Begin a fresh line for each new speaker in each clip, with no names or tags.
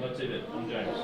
Let's see that from James.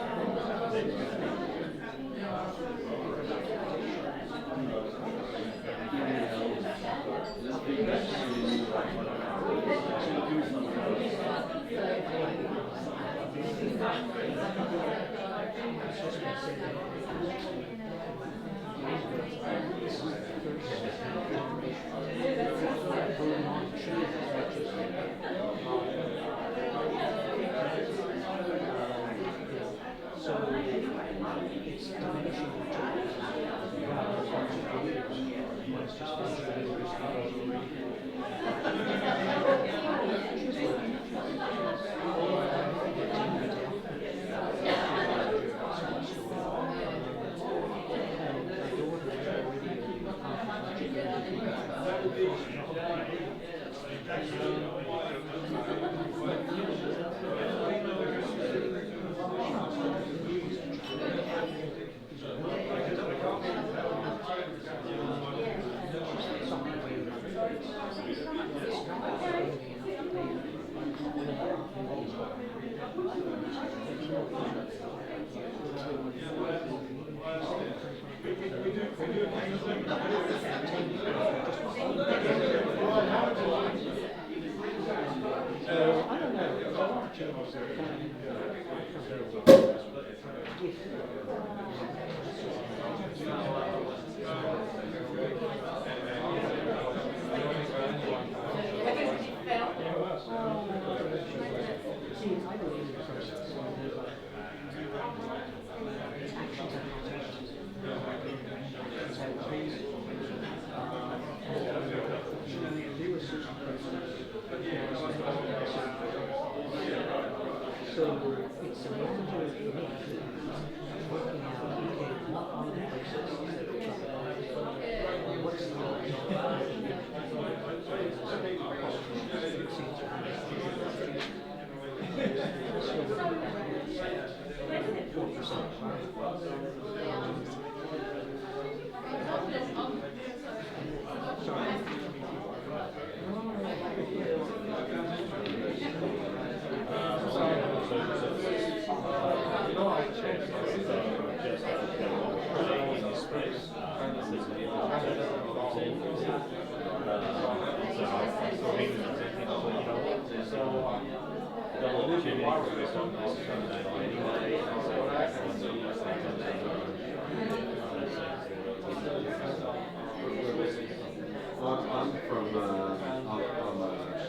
I'm from I'm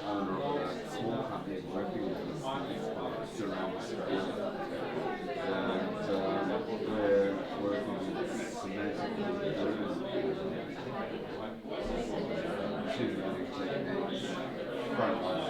owner of a small company working with around Australia, and we're working with semantic computers, machine learning techniques, frontline.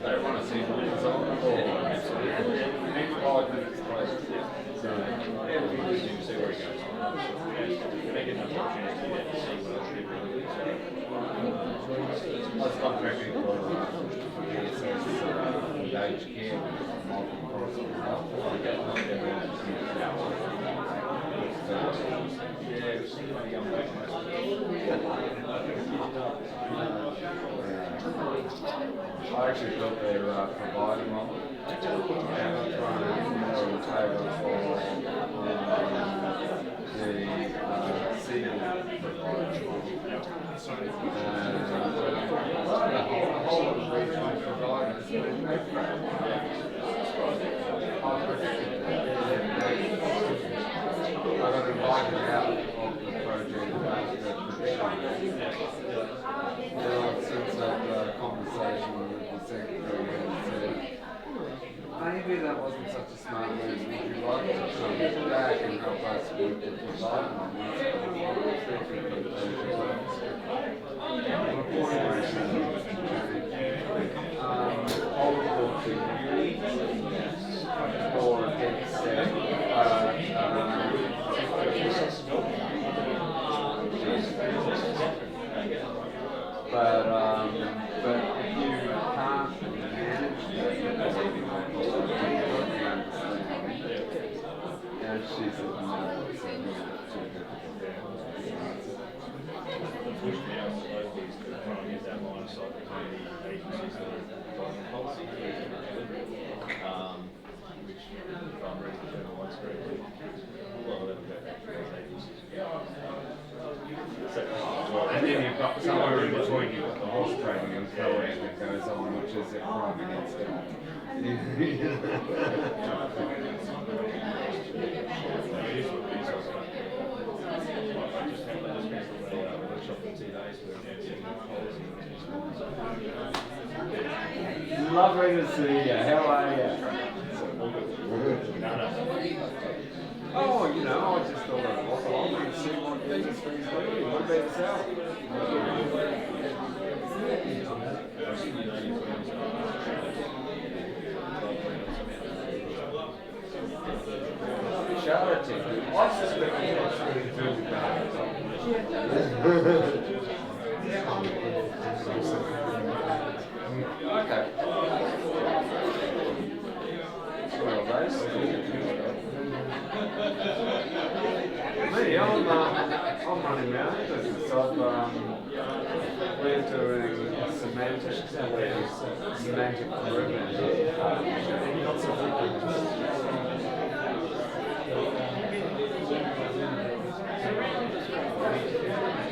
They want to see was contracting for aged care with multiple I actually built their provider model, and I'm trying to more tailored for the senior provider model. The whole of the regional providers I got invited out of the project after since that conversation with the secretary and said, maybe that wasn't such a smart move. Would you like to come back and help us with the provider on this? But if you can't manage that, and she said, no, it's too and then you've got somewhere in between, you've got the horse trading and co-ed that goes on, which is a crime against it. Lovely to see you. How are you? Oh, you know, I just thought I'd walk along and see what the industry's doing. What about yourself? Charity. I suspect it's really good. Okay. Well, those me, I'm running around business. We're doing semantic improvement.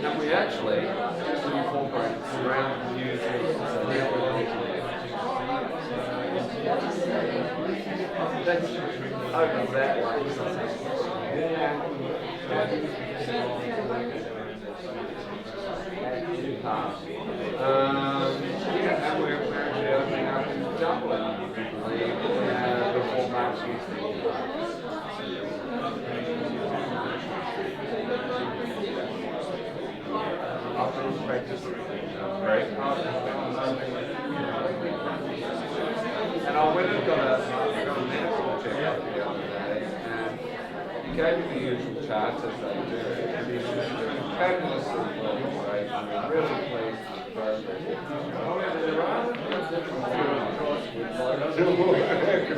And we actually just incorporate surround using that's over that way. Yeah, and we're actually opening up in Dublin, before March next year. After practice, great. And I went and got a medical check-up the other day, and he gave me the usual charts as they do, and he's fabulously well weighed. I'm really pleased with the program. However, there are different costs with work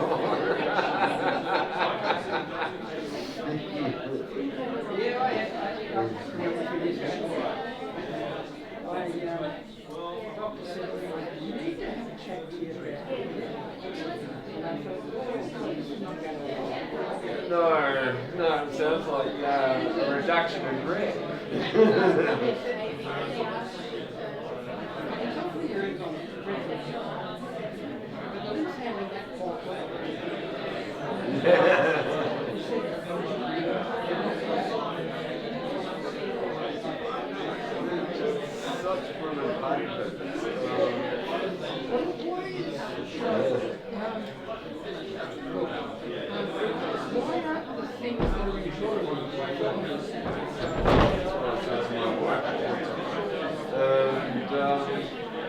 on. No, it sounds like a reduction in rent. Such fun and paper.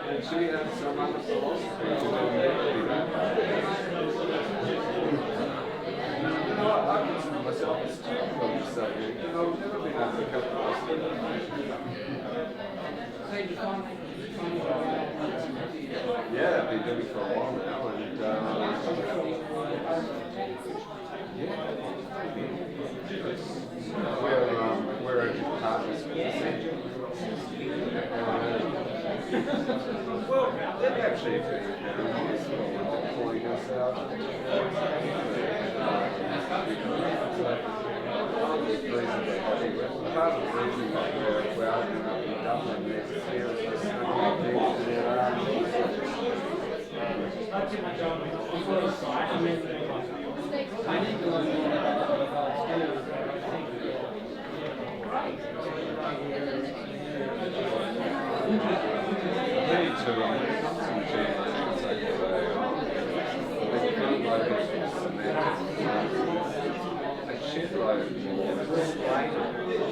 And she has some other philosophy to do. You know what, I consider myself a student of the subject, and I've never been able to come across Yeah, I've been doing it for a while now, and we're actually partners with the centre. Well, they've actually been useful in deploying us out. Reasonably happy with. Part of the reason that we're opening up in Dublin next year is just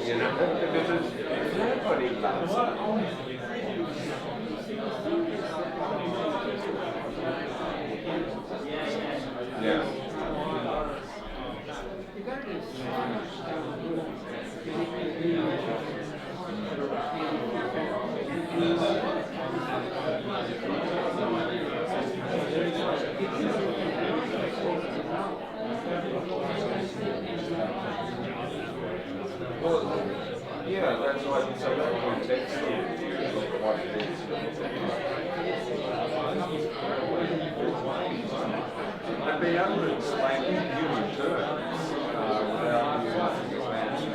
you know, because nobody loves it. Yeah. Well, yeah, that's right. So that context is what it is. And be able to explain it in human terms without using advanced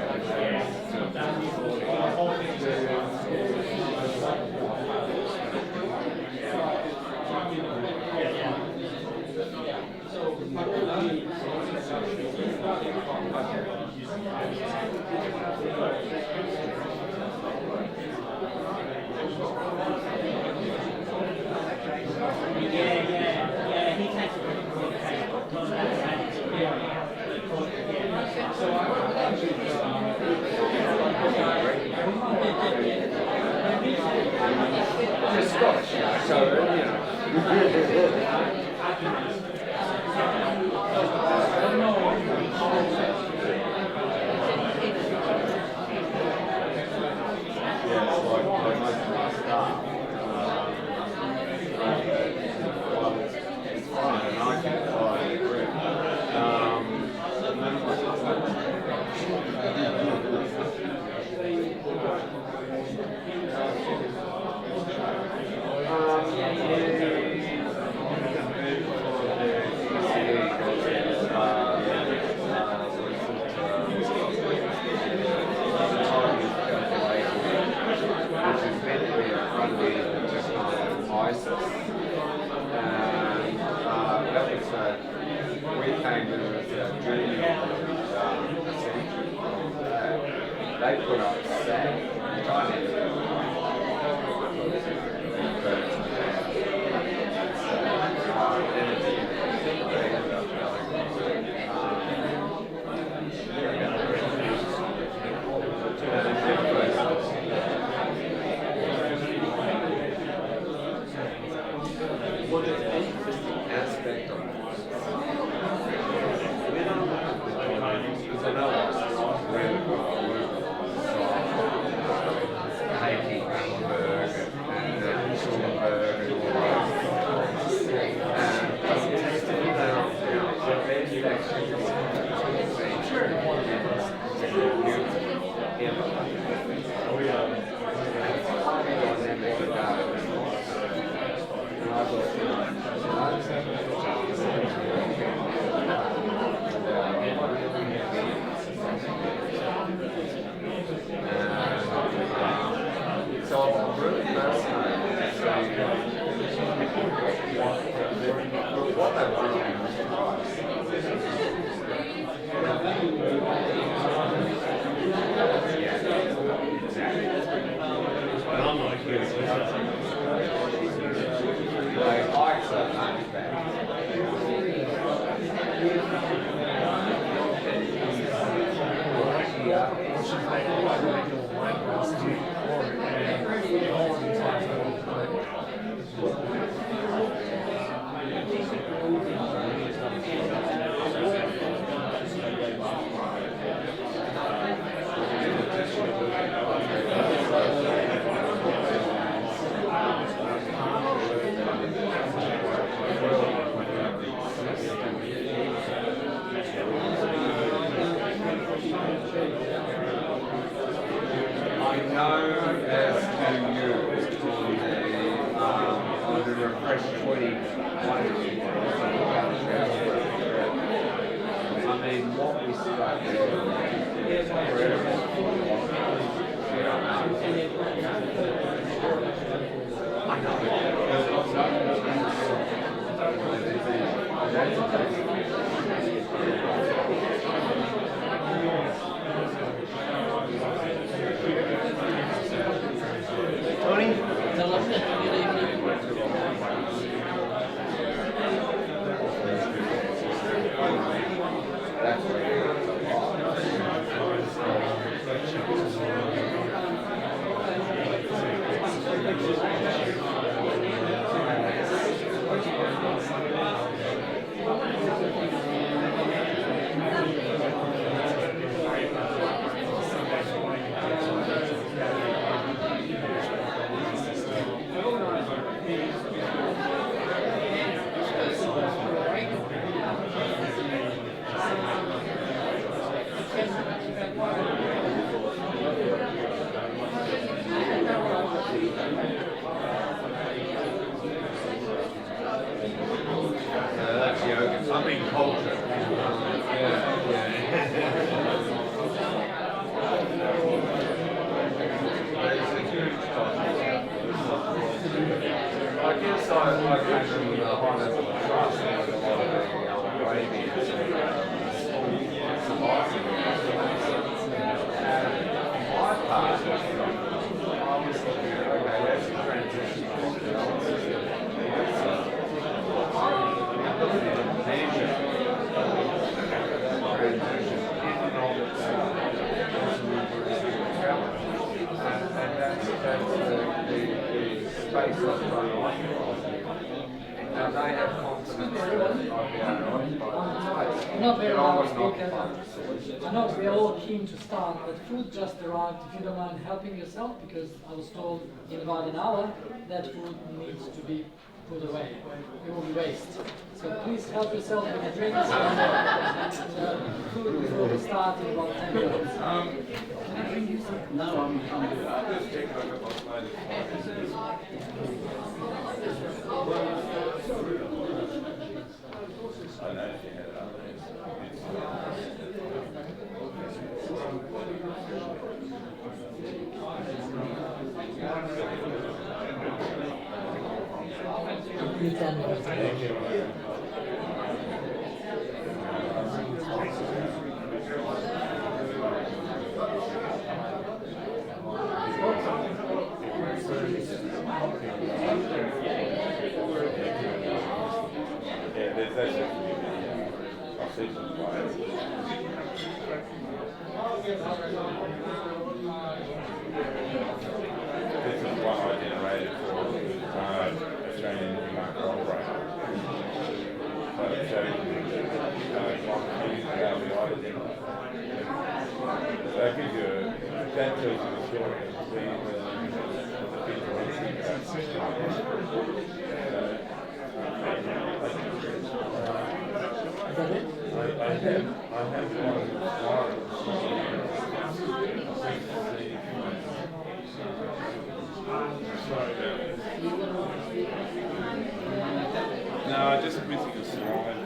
They're Scottish, so you know. They put up known as to you on the refresh 21. I mean, what we stuck there is I know.
Tony?
That's what it is. That's yoga. I mean culture. I guess I came from the high level of trust with a lot of the Arabians surviving. And my part was I was looking at, okay, that's a transition technology. Ability to measure that transition in and of itself is a challenge. And that's the space that's run on. Now they have confidence that I'll be able to occupy the space.
Not very
But I
well
wasn't
spoken.
occupying the space.
I know we are all keen to start, but food just arrived. If you don't mind helping yourself, because I was told in about an hour that food needs to be put away. It will be waste. So please help yourself with the drinks and food before we start in about 10 minutes. Can I bring you some?
No, I'm good.
I'll just take a look at what's later.
I know she had it up.
You 10 minutes.
Yeah, there's actually I'll see some slides. This is one I generated for Australian Energy Market Operator. So it shows you how the hydrogen. So it gives you that tells you the story of the
Is that it?
I have one No, I just missing a slide.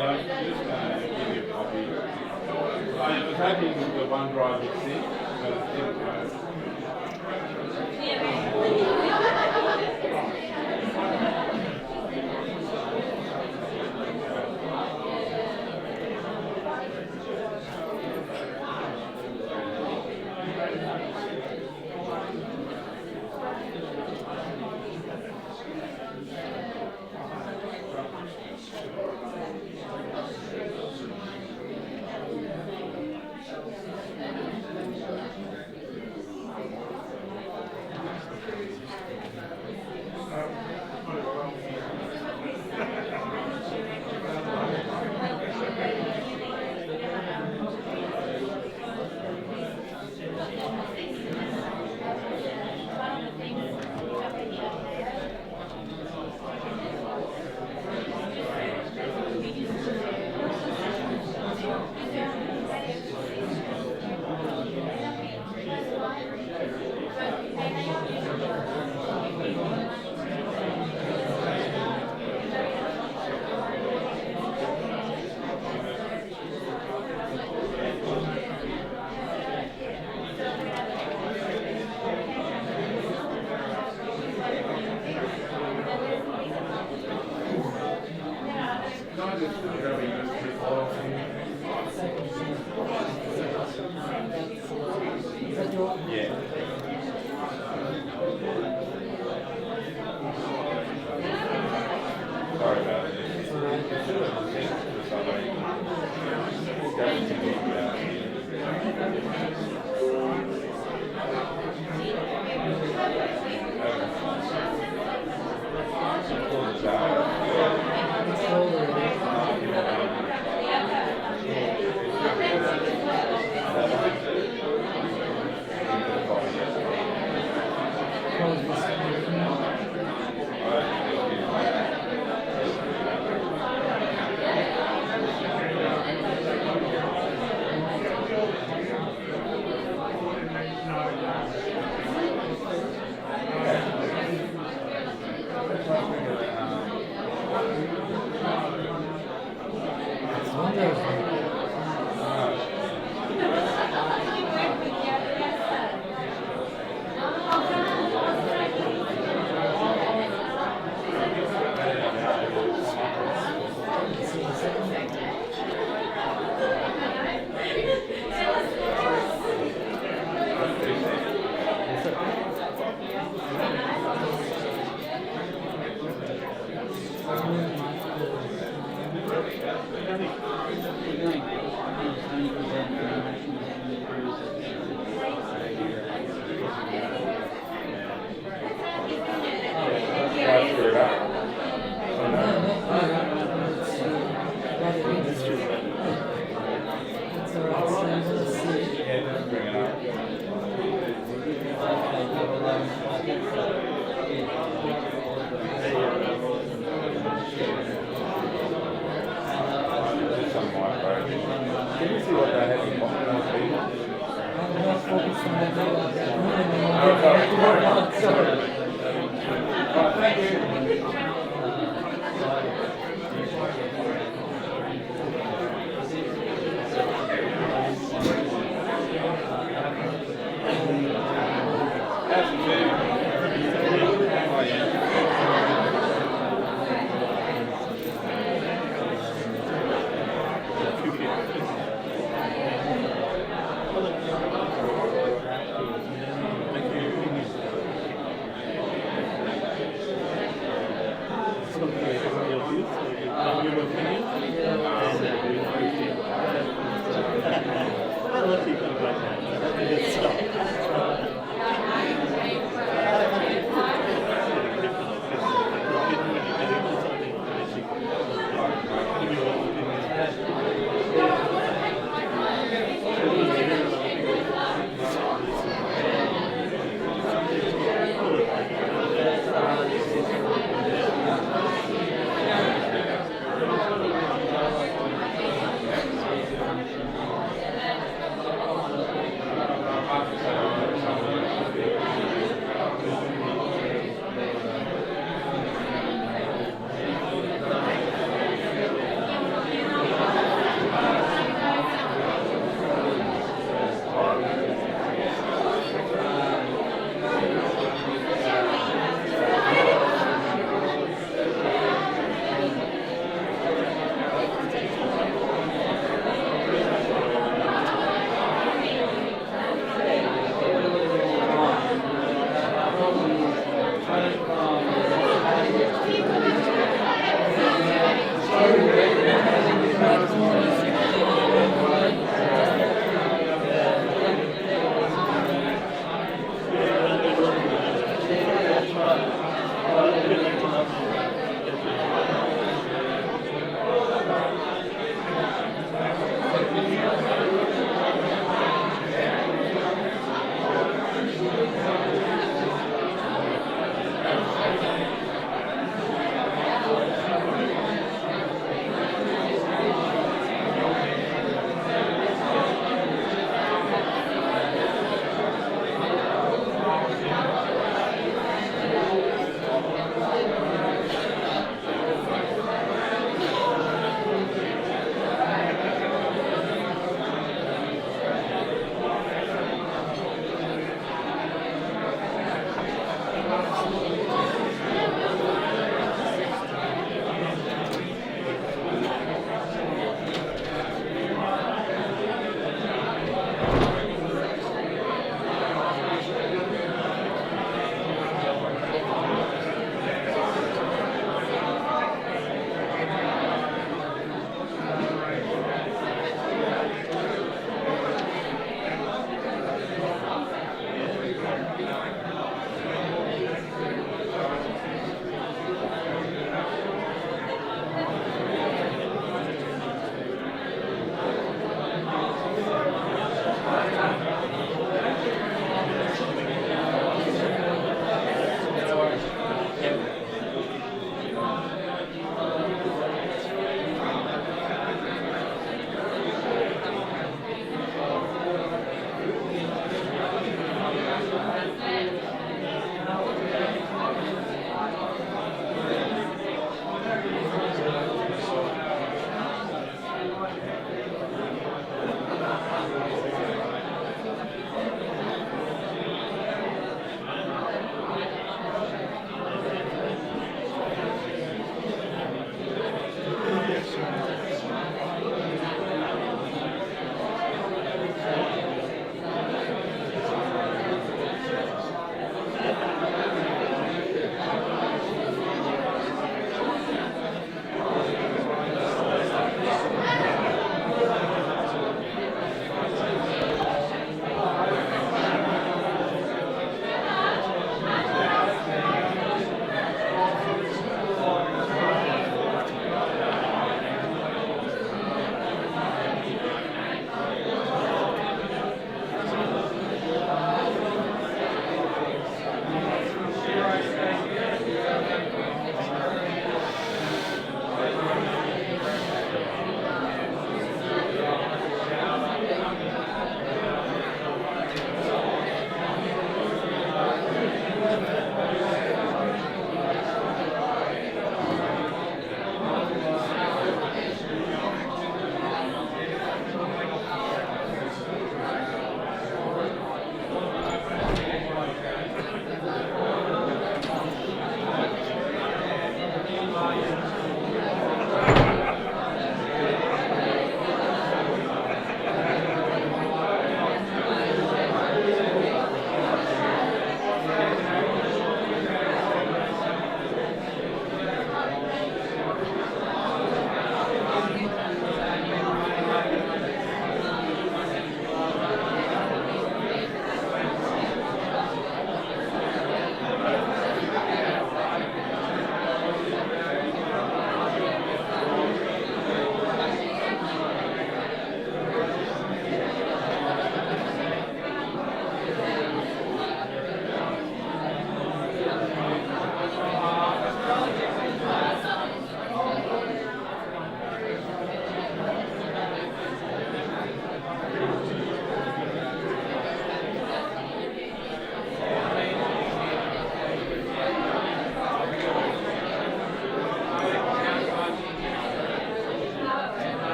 Yeah, I'm just going to give you a copy. I was hoping the OneDrive would sync, but it didn't go.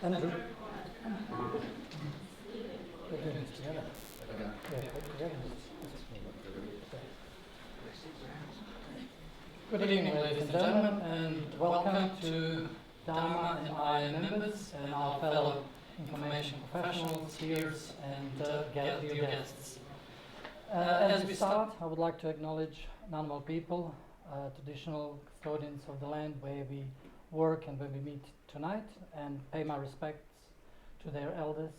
Andrew. Good evening, ladies and gentlemen, and welcome to DAMA and IIM members and our fellow information professionals, peers, and dear guests. As we start, I would like to acknowledge Ngunnawal people, traditional custodians of the land where we work and where we meet tonight, and pay my respects to their elders,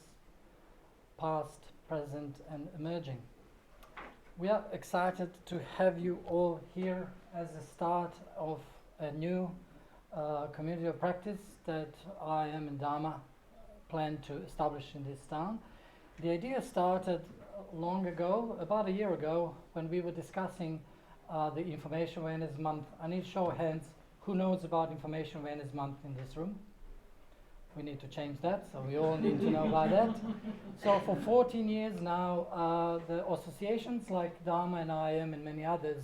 past, present, and emerging. We are excited to have you all here as the start of a new community of practice that IIM and DAMA plan to establish in this town. The idea started long ago, about a year ago, when we were discussing the Information Awareness Month. I need show of hands who knows about Information Awareness Month in this room. We need to change that, so we all need to know about that. So for 14 years now, the associations like DAMA and IIM and many others,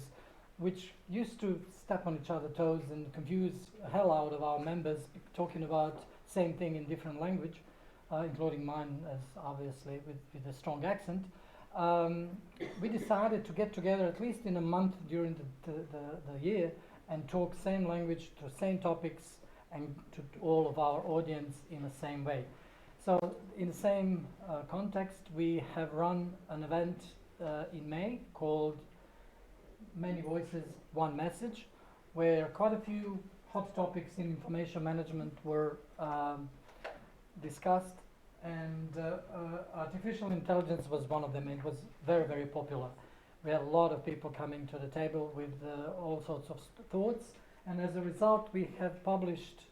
which used to step on each other's toes and confuse the hell out of our members, talking about same thing in different language, including mine, as obviously with a strong accent, we decided to get together at least in a month during the year and talk same language to same topics and to all of our audience in the same way. So in the same context, we have run an event in May called Many Voices, One Message, where quite a few hot topics in information management were discussed, and artificial intelligence was one of them. It was very, very popular. We had a lot of people coming to the table with all sorts of thoughts, and as a result we have published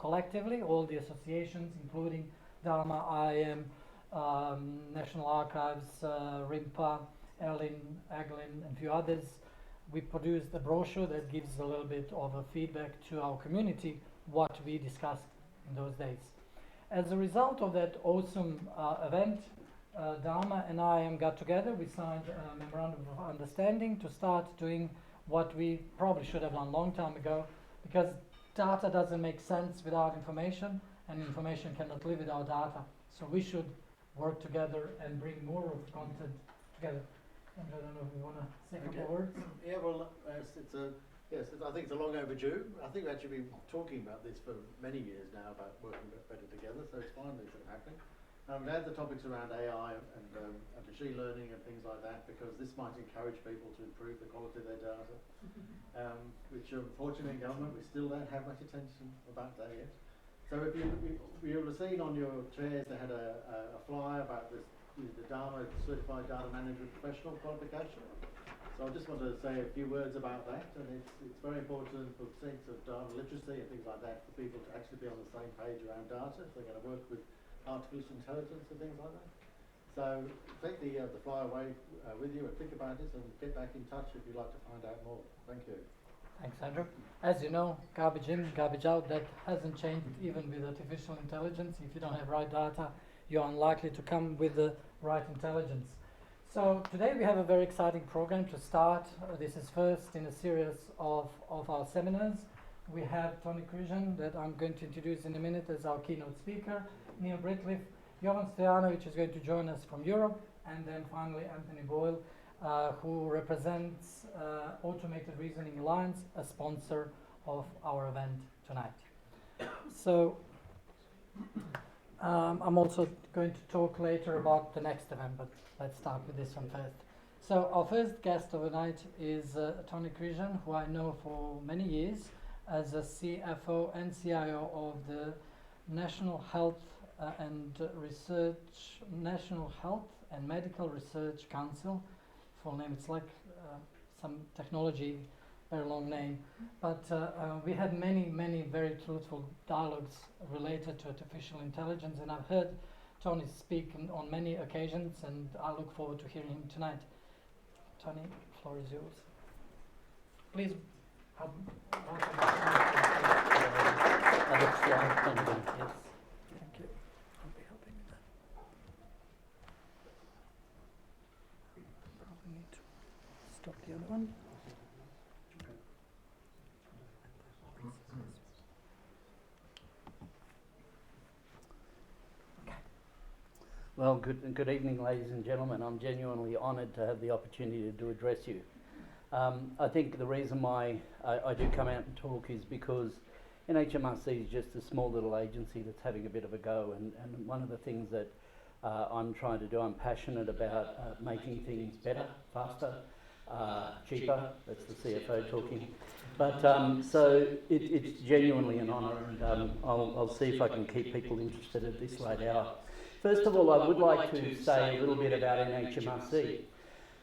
collectively, all the associations, including DAMA, IIM, National Archives, RIMPA, ELIN, AGLIN, and a few others. We produced a brochure that gives a little bit of a feedback to our community what we discussed in those days. As a result of that awesome event, DAMA and IIM got together. We signed a memorandum of understanding to start doing what we probably should have done a long time ago, because data doesn't make sense without information, and information cannot live without data. So we should work together and bring more of the content together. And I don't know if you want to say a couple of words.
Yeah, well, I think it's a long overdue. I think we've actually been talking about this for many years now, about working better together, so it's finally sort of happening. We had the topics around AI and machine learning and things like that, because this might encourage people to improve the quality of their data, which unfortunately in government we still don't have much attention about that yet. So if you'll have seen on your chairs they had a flyer about the DAMA Certified Data Management Professional qualification. So I just wanted to say a few words about that, and it's very important for the sense of data literacy and things like that for people to actually be on the same page around data if they're going to work with artificial intelligence and things like that. So take the flyer away with you and think about it, and get back in touch if you'd like to find out more. Thank you.
Thanks, Andrew. As you know, garbage in, garbage out, that hasn't changed even with artificial intelligence. If you don't have right data, you're unlikely to come with the right intelligence. So today we have a very exciting program to start. This is first in a series of our seminars. We have Tony Krizan, that I'm going to introduce in a minute, as our keynote speaker, Neil Brittliff, Jovan Stojanovic is going to join us from Europe, and then finally Anthony Boyle, who represents Automated Reasoning Alliance, a sponsor of our event tonight. So I'm also going to talk later about the next event, but let's start with this one first. So our first guest overnight is Tony Krizan, who I know for many years as a CFO and CIO of the National Health National Health and Medical Research Council. Full name, it's like some technology, very long name. But we had many very truthful dialogues related to artificial intelligence, and I've heard Tony speak on many occasions, and I look forward to hearing him tonight. Tony, the floor is yours. Please. Yes. Thank you. I'll be helping with that. Probably need to stop the other one.
Well, good evening, ladies and gentlemen. I'm genuinely honoured to have the opportunity to address you. I think the reason why I do come out and talk is because NHMRC is just a small little agency that's having a bit of a go, and one of the things that I'm trying to do, I'm passionate about making things better, faster, cheaper. That's the CFO talking. But so it's genuinely an honour, and I'll see if I can keep people interested at this late hour. First of all, I would like to say a little bit about NHMRC,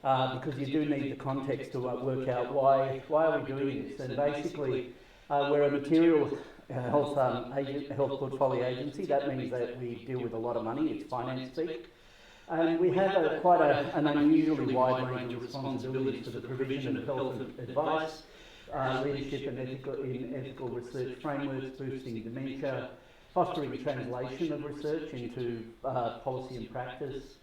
because you do need the context to work out why are we doing this. And basically, we're a material health portfolio agency. That means that we deal with a lot of money. It's finance speak. And we have quite an unusually wide range of responsibilities for the provision of health advice, leadership in ethical research frameworks, boosting dementia, fostering translation of research into policy and practice,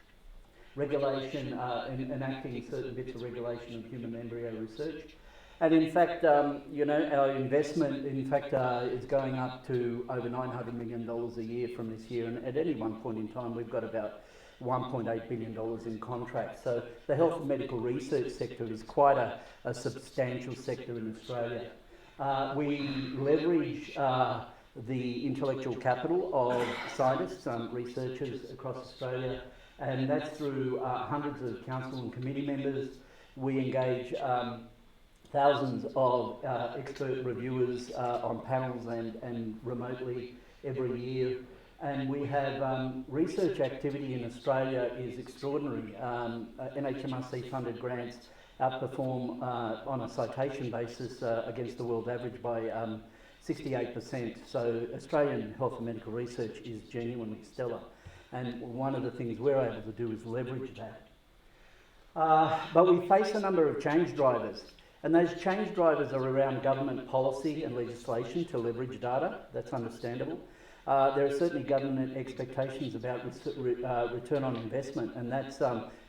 regulation, enacting certain bits of regulation of human embryo research. And in fact, our investment, is going up to over $900 million a year from this year. And at any one point in time, we've got about $1.8 billion in contracts. So the health and medical research sector is quite a substantial sector in Australia. We leverage the intellectual capital of scientists, researchers across Australia, and that's through hundreds of council and committee members. We engage thousands of expert reviewers on panels and remotely every year. And we have research activity in Australia is extraordinary. NHMRC funded grants outperform on a citation basis against the world average by 68%. So Australian health and medical research is genuinely stellar. And one of the things we're able to do is leverage that. But we face a number of change drivers. And those change drivers are around government policy and legislation to leverage data. That's understandable. There are certainly government expectations about return on investment, and that's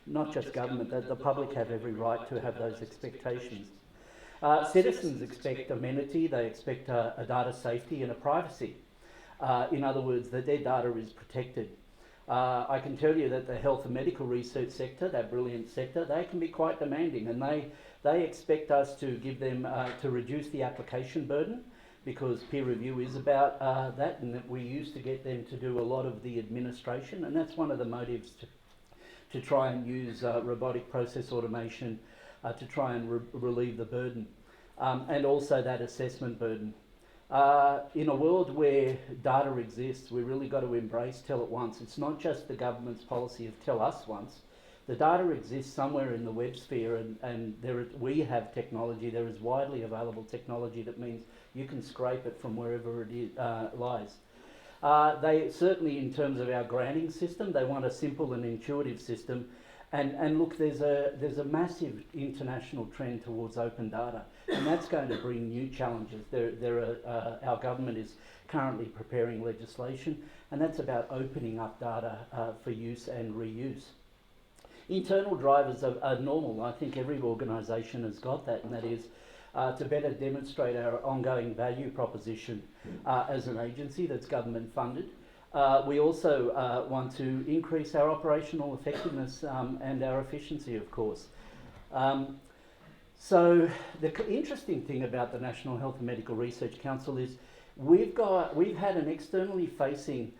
not just government, the public have every right to have those expectations. Citizens expect amenity, they expect a data safety and a privacy. In other words, that their data is protected. I can tell you that the health and medical research sector, that brilliant sector, they can be quite demanding, and they expect us to give them, to reduce the application burden, because peer review is about that, and that we used to get them to do a lot of the administration, and that's one of the motives to try and use robotic process automation to try and relieve the burden, and also that assessment burden. In a world where data exists, we really got to embrace tell it once. It's not just the government's policy of tell us once. The data exists somewhere in the web sphere, and we have technology. There is widely available technology that means you can scrape it from wherever it is, lies. They certainly, in terms of our granting system, they want a simple and intuitive system. And look, there's a massive international trend towards open data, and that's going to bring new challenges. Our government is currently preparing legislation, and that's about opening up data for use and reuse. Internal drivers are normal. I think every organisation has got that, and that is to better demonstrate our ongoing value proposition as an agency that's government funded. We also want to increase our operational effectiveness and our efficiency, of course. So the interesting thing about the National Health and Medical Research Council is we've had an externally facing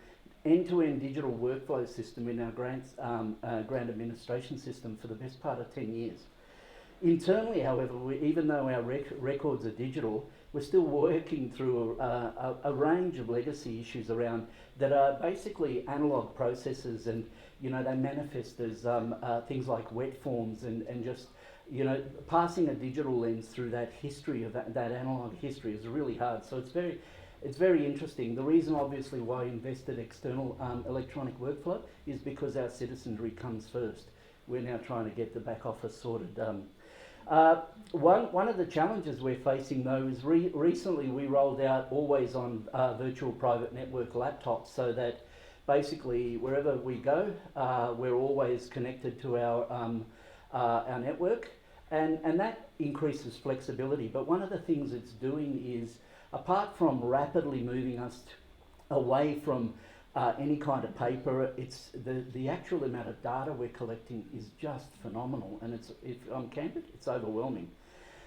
end-to-end digital workflow system in our grant administration system for the best part of 10 years. Internally, however, even though our records are digital, we're still working through a range of legacy issues around that are basically analog processes, and they manifest as things like wet forms and just passing a digital lens through that history of that analog history is really hard. So it's very interesting. The reason, obviously, why I invested external electronic workflow is because our citizenry comes first. We're now trying to get the back office sorted. One of the challenges we're facing, though, is recently we rolled out always on virtual private network laptops, so that basically wherever we go, we're always connected to our network, and that increases flexibility. But one of the things it's doing is, apart from rapidly moving us away from any kind of paper, it's the actual amount of data we're collecting is just phenomenal, and if I'm candid, it's overwhelming.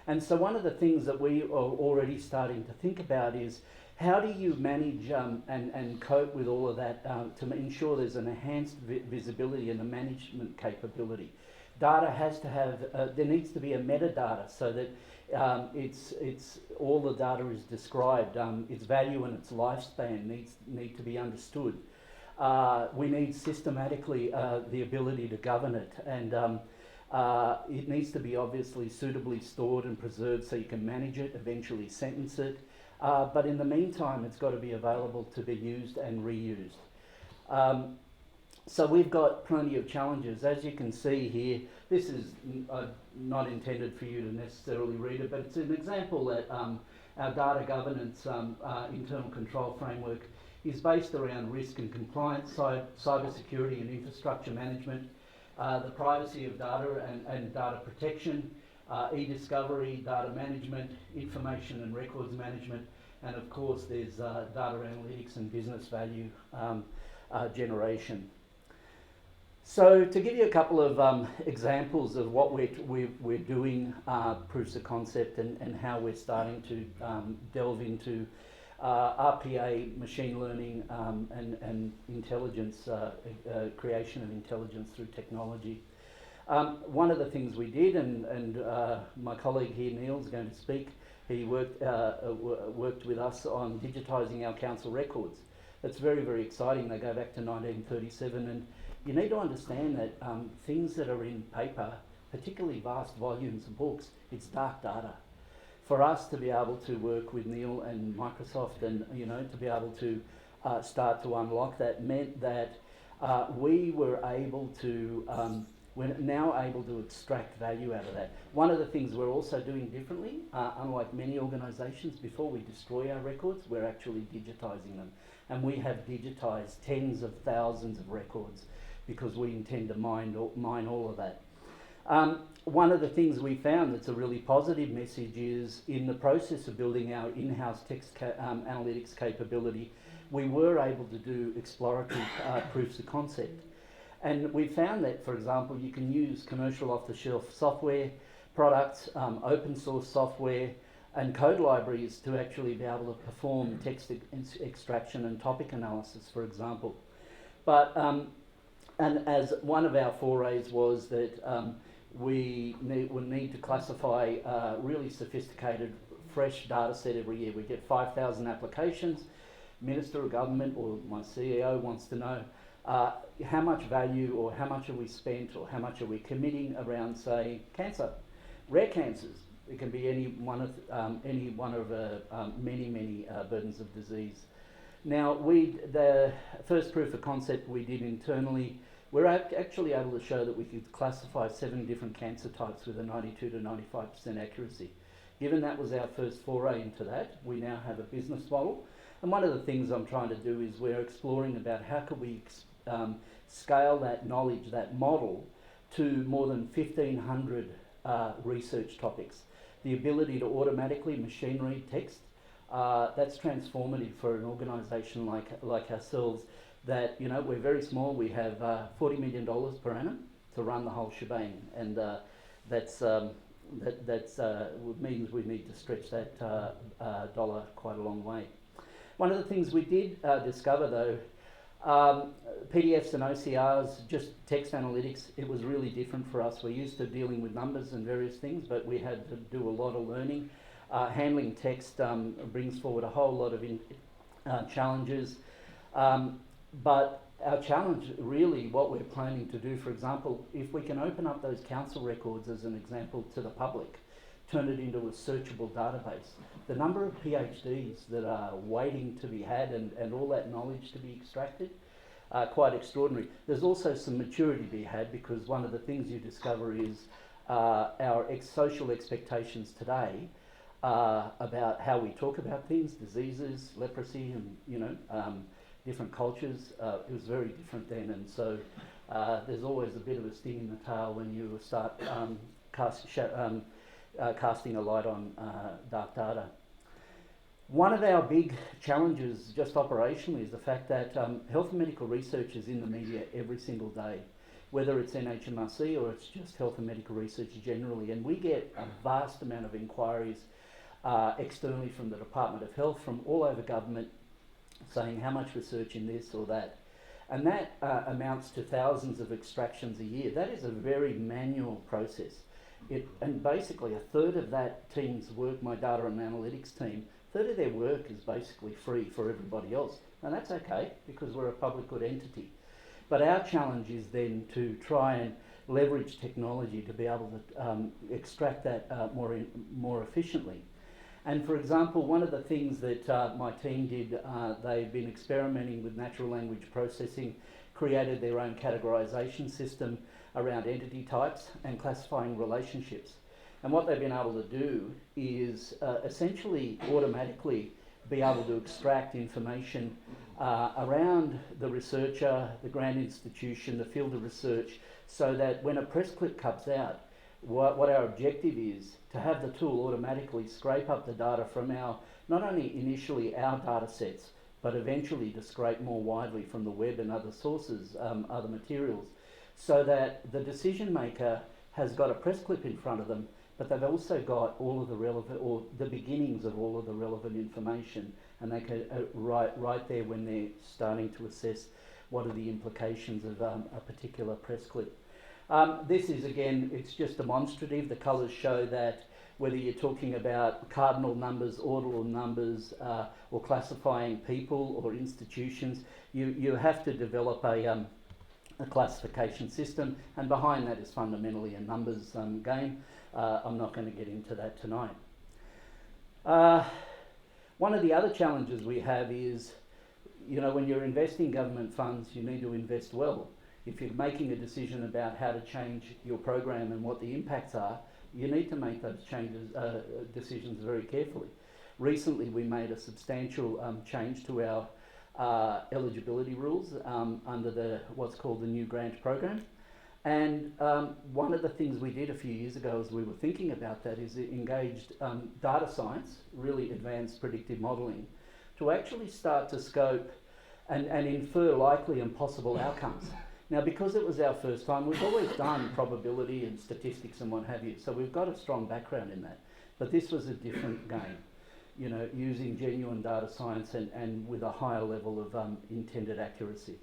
And so one of the things that we are already starting to think about is, how do you manage and cope with all of that to ensure there's an enhanced visibility and a management capability? Data has to have, there needs to be a metadata, so that it's all the data is described. Its value and its lifespan need to be understood. We need systematically the ability to govern it, and it needs to be obviously suitably stored and preserved so you can manage it, eventually sentence it. But in the meantime, it's got to be available to be used and reused. So we've got plenty of challenges. As you can see here, this is not intended for you to necessarily read it, but it's an example that our data governance internal control framework is based around risk and compliance, cyber security and infrastructure management, the privacy of data and data protection, e-discovery, data management, information and records management, and of course there's data analytics and business value generation. So to give you a couple of examples of what we're doing, proofs of concept, and how we're starting to delve into RPA, machine learning, and intelligence, creation of intelligence through technology. One of the things we did, and my colleague here, Neil, is going to speak, he worked with us on digitising our council records. That's very, very exciting. They go back to 1937, and you need to understand that things that are in paper, particularly vast volumes of books, it's dark data. For us to be able to work with Neil and Microsoft, and to be able to start to unlock that, meant that we were able to, we're now able to extract value out of that. One of the things we're also doing differently, unlike many organisations, before we destroy our records, we're actually digitising them. And we have digitised tens of thousands of records because we intend to mine all of that. One of the things we found that's a really positive message is, in the process of building our in-house text analytics capability, we were able to do exploratory proofs of concept. And we found that, for example, you can use commercial off-the-shelf software products, open source software, and code libraries to actually be able to perform text extraction and topic analysis, for example. But and as one of our forays was that we would need to classify really sophisticated, fresh data set every year. We get 5,000 applications. Minister of Government or my CEO wants to know how much value, or how much have we spent, or how much are we committing around, say, cancer, rare cancers. It can be any one of many burdens of disease. Now, the first proof of concept we did internally, we're actually able to show that we could classify 7 different cancer types with a 92 to 95% accuracy. Given that was our first foray into that, we now have a business model. And one of the things I'm trying to do is we're exploring about how could we scale that knowledge, that model, to more than 1,500 research topics. The ability to automatically machine read text, that's transformative for an organisation like ourselves, that, we're very small. We have $40 million per annum to run the whole shebang, and that means we need to stretch that dollar quite a long way. One of the things we did discover, though, PDFs and OCRs, just text analytics, it was really different for us. We're used to dealing with numbers and various things, but we had to do a lot of learning. Handling text brings forward a whole lot of challenges. But our challenge, really, what we're planning to do, for example, if we can open up those council records as an example to the public, turn it into a searchable database, the number of PhDs that are waiting to be had and all that knowledge to be extracted are quite extraordinary. There's also some maturity to be had, because one of the things you discover is our social expectations today about how we talk about things, diseases, leprosy, and different cultures. It was very different then, and so there's always a bit of a sting in the tail when you start casting a light on dark data. One of our big challenges, just operationally, is the fact that health and medical research is in the media every single day, whether it's NHMRC or it's just health and medical research generally, and we get a vast amount of inquiries externally from the Department of Health, from all over government, saying how much research in this or that. And that amounts to thousands of extractions a year. That is a very manual process. And basically a third of that team's work, my data and analytics team, a third of their work is basically free for everybody else. And that's okay, because we're a public good entity. But our challenge is then to try and leverage technology to be able to extract that more efficiently. And for example, one of the things that my team did, they've been experimenting with natural language processing, created their own categorization system around entity types and classifying relationships. And what they've been able to do is essentially automatically be able to extract information around the researcher, the grant institution, the field of research, so that when a press clip comes out, what our objective is to have the tool automatically scrape up the data from not only initially our data sets, but eventually to scrape more widely from the web and other sources, other materials, so that the decision maker has got a press clip in front of them, but they've also got all of the relevant, or the beginnings of all of the relevant information, and they can right there when they're starting to assess what are the implications of a particular press clip. This is, again, it's just demonstrative. The colours show that whether you're talking about cardinal numbers, ordinal numbers, or classifying people or institutions, you have to develop a classification system, and behind that is fundamentally a numbers game. I'm not going to get into that tonight. One of the other challenges we have is, when you're investing government funds, you need to invest well. If you're making a decision about how to change your program and what the impacts are, you need to make those decisions very carefully. Recently, we made a substantial change to our eligibility rules under what's called the new grant program. And one of the things we did a few years ago as we were thinking about that is it engaged data science, really advanced predictive modeling, to actually start to scope and infer likely and possible outcomes. Now, because it was our first time, we've always done probability and statistics and what have you, so we've got a strong background in that. But this was a different game, using genuine data science and with a higher level of intended accuracy.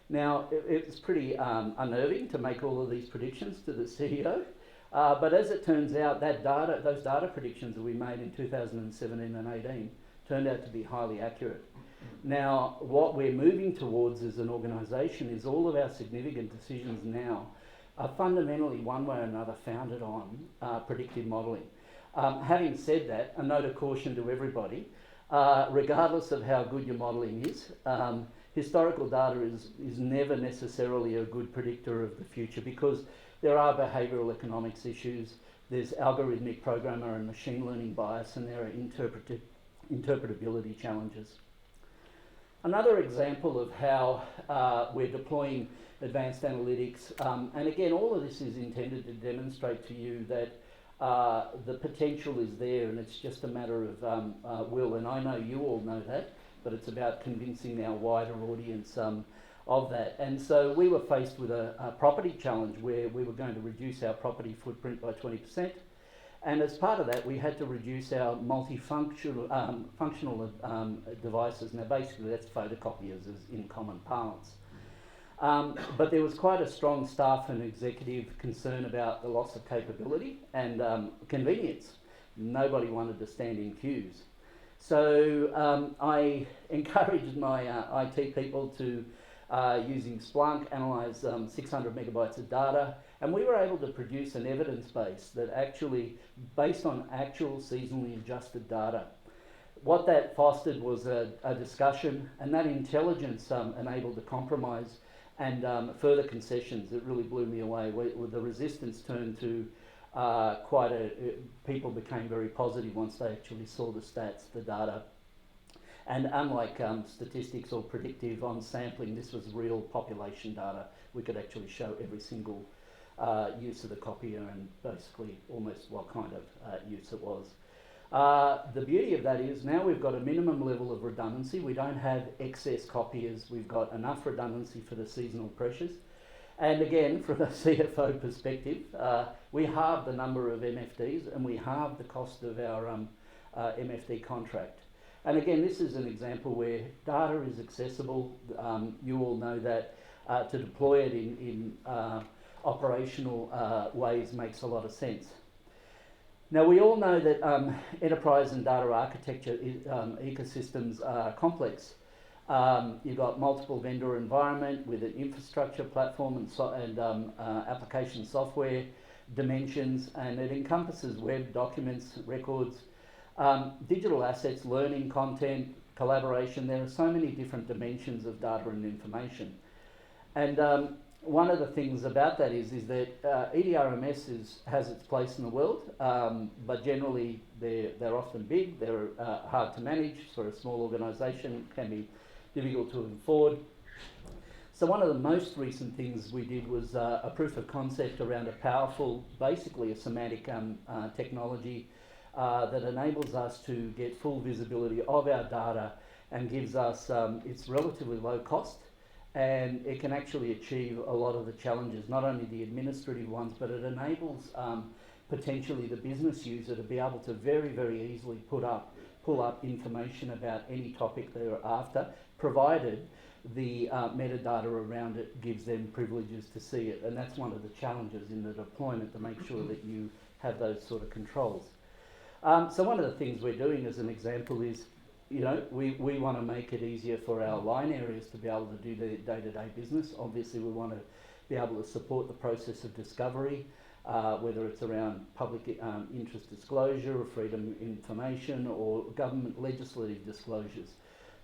Now, it's pretty unnerving to make all of these predictions to the CEO, but as it turns out, those data predictions that we made in 2017 and 18 turned out to be highly accurate. Now, what we're moving towards as an organisation is all of our significant decisions now are fundamentally, one way or another, founded on predictive modelling. Having said that, a note of caution to everybody, regardless of how good your modelling is, historical data is never necessarily a good predictor of the future, because there are behavioural economics issues, there's algorithmic programmer and machine learning bias, and there are interpretability challenges. Another example of how we're deploying advanced analytics, and again, all of this is intended to demonstrate to you that the potential is there, and it's just a matter of will, and I know you all know that, but it's about convincing our wider audience of that. And so we were faced with a property challenge where we were going to reduce our property footprint by 20%, And as part of that, we had to reduce our multifunctional functional devices. Now, basically, that's photocopiers in common parlance. But there was quite a strong staff and executive concern about the loss of capability and convenience. Nobody wanted to stand in queues. So I encouraged my IT people to, using Splunk, analyse 600 megabytes of data, and we were able to produce an evidence base that actually, based on actual seasonally adjusted data. What that fostered was a discussion, and that intelligence enabled the compromise and further concessions. It really blew me away. The resistance turned to people became very positive once they actually saw the stats, the data. And unlike statistics or predictive on sampling, this was real population data. We could actually show every single use of the copier and basically almost what kind of use it was. The beauty of that is now we've got a minimum level of redundancy. We don't have excess copiers. We've got enough redundancy for the seasonal pressures. And again, from a CFO perspective, we halve the number of MFDs and we halve the cost of our MFD contract. And again, this is an example where data is accessible. You all know that to deploy it in operational ways makes a lot of sense. Now, we all know that enterprise and data architecture ecosystems are complex. You've got multiple vendor environment with an infrastructure platform and application software dimensions, and it encompasses web documents, records, digital assets, learning content, collaboration. There are so many different dimensions of data and information. And one of the things about that is that EDRMS has its place in the world, but generally they're often big, they're hard to manage for a small organisation, can be difficult to afford. So one of the most recent things we did was a proof of concept around a powerful, basically a semantic technology that enables us to get full visibility of our data and gives us, it's relatively low cost, and it can actually achieve a lot of the challenges, not only the administrative ones, but it enables potentially the business user to be able to very, very easily pull up information about any topic they're after, provided the metadata around it gives them privileges to see it. And that's one of the challenges in the deployment, to make sure that you have those sort of controls. So one of the things we're doing as an example is, you know, we want to make it easier for our line areas to be able to do their day-to-day business. Obviously, we want to be able to support the process of discovery, whether it's around public interest disclosure or freedom of information or government legislative disclosures.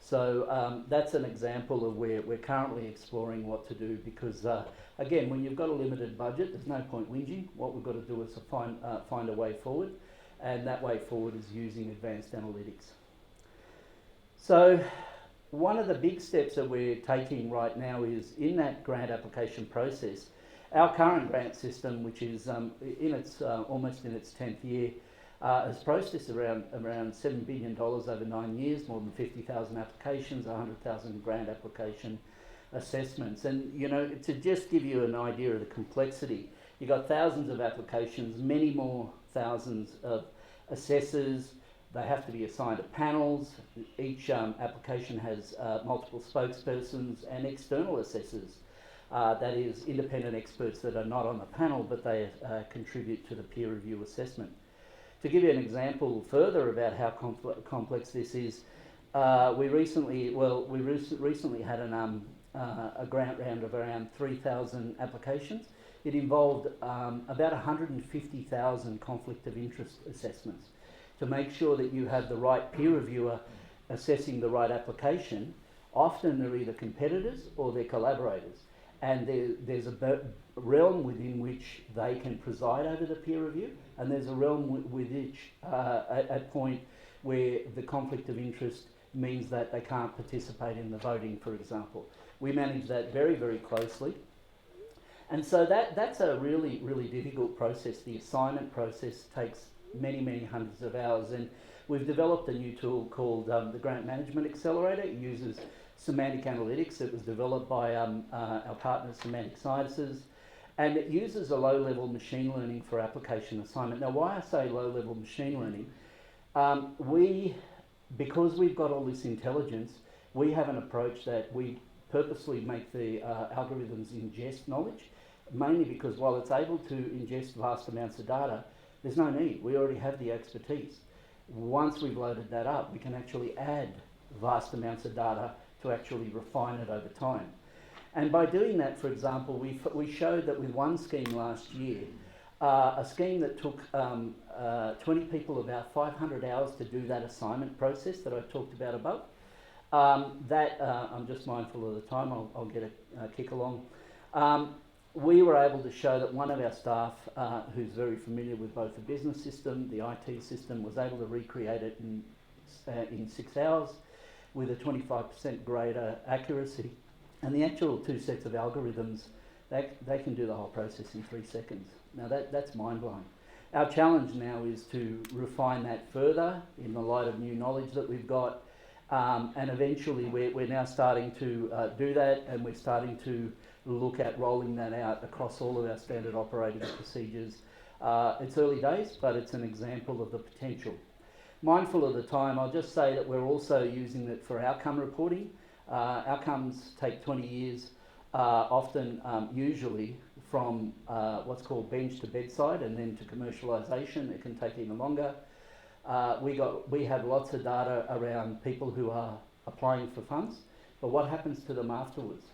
So that's an example of where we're currently exploring what to do, because again, when you've got a limited budget, there's no point whinging. What we've got to do is to find a way forward, and that way forward is using advanced analytics. So one of the big steps that we're taking right now is in that grant application process. Our current grant system, which is almost in its 10th year, has processed around $7 billion over 9 years, more than 50,000 applications, 100,000 grant application assessments. And you know, to just give you an idea of the complexity, you've got thousands of applications, many more thousands of assessors. They have to be assigned to panels. Each application has multiple spokespersons and external assessors. That is, independent experts that are not on the panel, but they contribute to the peer review assessment. To give you an example further about how complex this is, we recently had a grant round of around 3,000 applications. It involved about 150,000 conflict of interest assessments to make sure that you have the right peer reviewer assessing the right application. Often they're either competitors or they're collaborators, and there's a realm within which they can preside over the peer review, and there's a realm with which a point where the conflict of interest means that they can't participate in the voting, for example. We manage that very, very closely. And so that's a really, really difficult process. The assignment process takes many, many hundreds of hours, and we've developed a new tool called the Grant Management Accelerator. It uses semantic analytics. It was developed by our partner Semantic Sciences, And it uses a low-level machine learning for application assignment. Now, why I say low-level machine learning, because we've got all this intelligence, we have an approach that we purposely make the algorithms ingest knowledge, mainly because while it's able to ingest vast amounts of data, there's no need. We already have the expertise. Once we've loaded that up, we can actually add vast amounts of data to actually refine it over time. And by doing that, for example, we showed that with one scheme last year, a scheme that took 20 people about 500 hours to do that assignment process that I talked about above. I'm just mindful of the time, I'll get a kick along. We were able to show that one of our staff, who's very familiar with both the business system, the IT system, was able to recreate it in 6 hours with a 25% greater accuracy. And the actual two sets of algorithms, they can do the whole process in 3 seconds. Now that's mind-blowing. Our challenge now is to refine that further in the light of new knowledge that we've got. And eventually we're now starting to do that, and we're starting to look at rolling that out across all of our standard operating procedures. It's early days, but it's an example of the potential. Mindful of the time, I'll just say that we're also using it for outcome reporting. Outcomes take 20 years, often usually from what's called bench to bedside and then to commercialisation. It can take even longer. We have lots of data around people who are applying for funds, but what happens to them afterwards?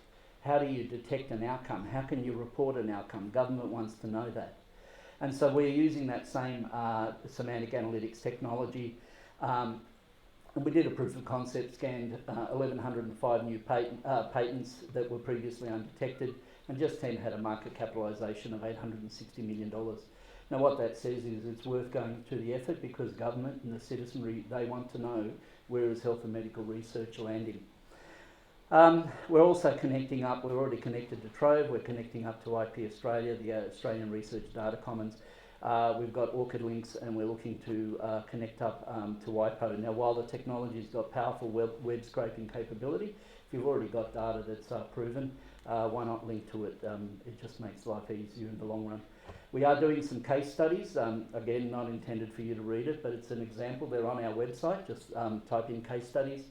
How do you detect an outcome? How can you report an outcome? Government wants to know that. And so we're using that same semantic analytics technology. And we did a proof of concept, scanned 1,105 new patents that were previously undetected, and just 10 had a market capitalisation of $860 million. Now what that says is it's worth going to the effort because government and the citizenry, they want to know where is health and medical research landing. We're also connecting up, we're already connected to Trove, we're connecting up to IP Australia, the Australian Research Data Commons. We've got Orchid links and we're looking to connect up to WIPO. Now while the technology's got powerful web scraping capability, if you've already got data that's proven, why not link to it? It just makes life easier in the long run. We are doing some case studies, again not intended for you to read it, but it's an example. They're on our website, just type in case studies.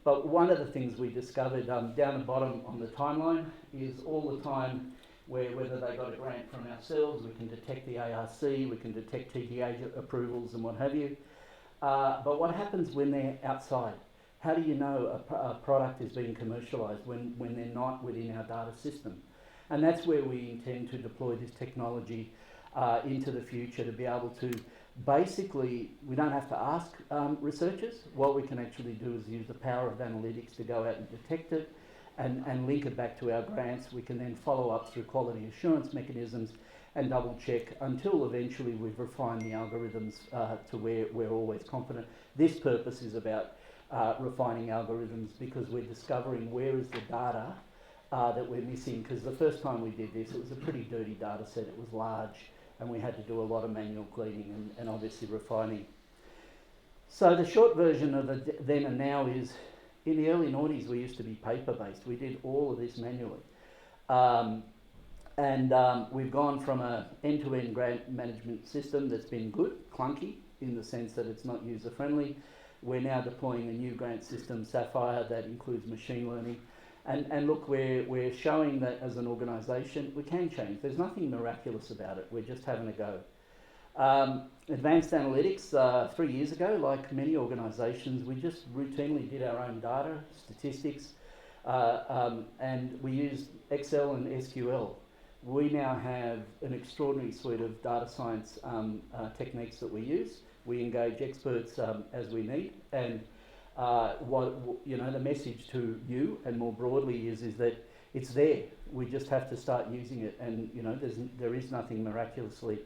But one of the things we discovered down the bottom on the timeline is all the time whether they got a grant from ourselves, we can detect the ARC, we can detect TTA approvals and what have you. But what happens when they're outside? How do you know a product is being commercialised when they're not within our data system? And that's where we intend to deploy this technology into the future to be able to basically, we don't have to ask researchers. What we can actually do is use the power of analytics to go out and detect it and link it back to our grants. We can then follow up through quality assurance mechanisms and double check until eventually we've refined the algorithms to where we're always confident. This purpose is about refining algorithms because we're discovering where is the data that we're missing, because the first time we did this, it was a pretty dirty data set. It was large, and we had to do a lot of manual cleaning and obviously refining. So the short version of the then and now is, in the early noughties, we used to be paper-based. We did all of this manually. We've gone from an end-to-end grant management system that's been good, clunky, in the sense that it's not user-friendly. We're now deploying a new grant system, Sapphire, that includes machine learning. And look, we're showing that as an organisation, we can change. There's nothing miraculous about it. We're just having a go. Advanced analytics, 3 years ago, like many organisations, we just routinely did our own data, statistics, and we used Excel and SQL. We now have an extraordinary suite of data science techniques that we use. We engage experts as we need, and the message to you and more broadly is that it's there. We just have to start using it, and there is nothing miraculously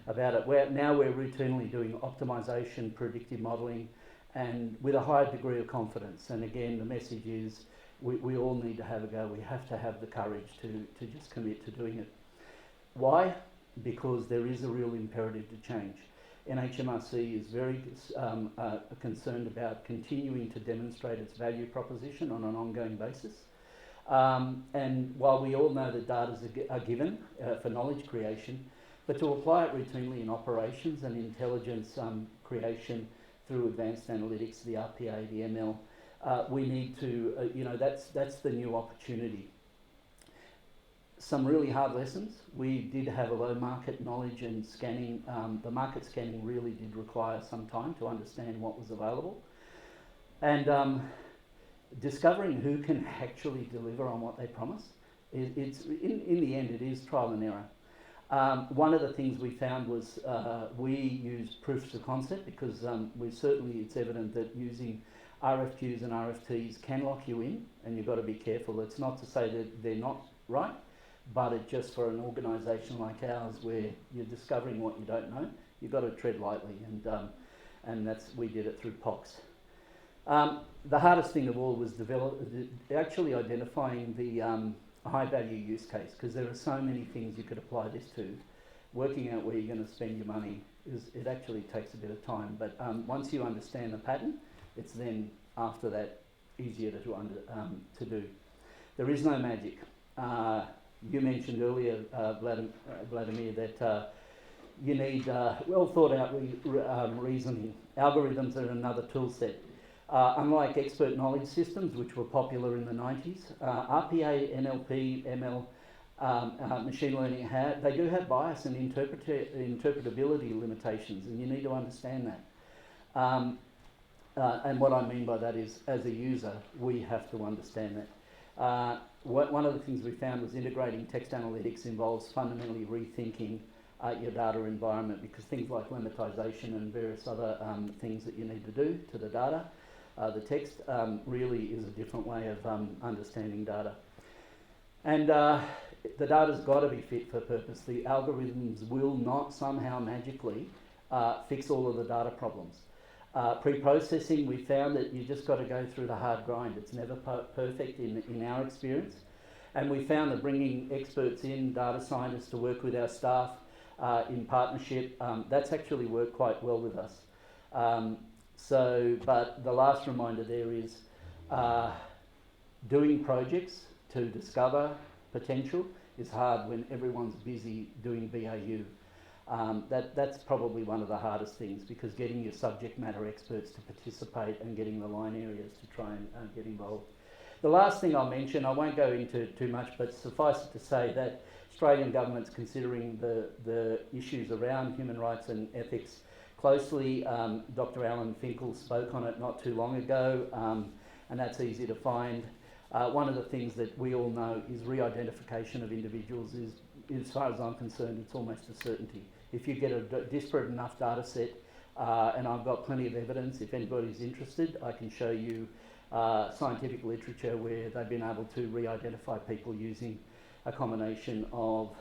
about it. We're routinely doing optimization, predictive modeling, and with a high degree of confidence. And again, the message is we all need to have a go. We have to have the courage to just commit to doing it. Why? Because there is a real imperative to change. NHMRC is very concerned about continuing to demonstrate its value proposition on an ongoing basis. And while we all know that data are given for knowledge creation, but to apply it routinely in operations and intelligence creation through advanced analytics, the RPA, the ML, we need to, that's the new opportunity. Some really hard lessons. We did have a low market knowledge and scanning. The market scanning really did require some time to understand what was available. And discovering who can actually deliver on what they promise, it's in the end, it is trial and error. One of the things we found was we used proofs of concept because it's evident that using RFQs and RFTs can lock you in, and you've got to be careful. It's not to say that they're not right, but it just for an organisation like ours where you're discovering what you don't know, you've got to tread lightly, and we did it through POCs. The hardest thing of all was actually identifying the high value use case, because there are so many things you could apply this to. Working out where you're going to spend your money, it actually takes a bit of time, but once you understand the pattern, it's then after that easier to do. There is no magic. You mentioned earlier, Vladimir, that you need well thought out reasoning. Algorithms are another tool set. Unlike expert knowledge systems, which were popular in the 90s, RPA, NLP, ML, machine learning, they do have bias and interpretability limitations, and you need to understand that. And what I mean by that is, as a user, we have to understand that. One of the things we found was integrating text analytics involves fundamentally rethinking your data environment, because things like lemmatization and various other things that you need to do to the data, the text really is a different way of understanding data. And the data's got to be fit for purpose. The algorithms will not somehow magically fix all of the data problems. Pre-processing, we found that you just got to go through the hard grind. It's never perfect in our experience. And we found that bringing experts in, data scientists, to work with our staff in partnership, that's actually worked quite well with us. But the last reminder there is doing projects to discover potential is hard when everyone's busy doing BAU. That's probably one of the hardest things, because getting your subject matter experts to participate and getting the line areas to try and get involved. The last thing I'll mention, I won't go into too much, but suffice it to say that Australian government's considering the issues around human rights and ethics closely. Dr. Alan Finkel spoke on it not too long ago, and that's easy to find. One of the things that we all know is re-identification of individuals is, as far as I'm concerned, it's almost a certainty. If you get a disparate enough data set, and I've got plenty of evidence, if anybody's interested, I can show you scientific literature where they've been able to re-identify people using a combination of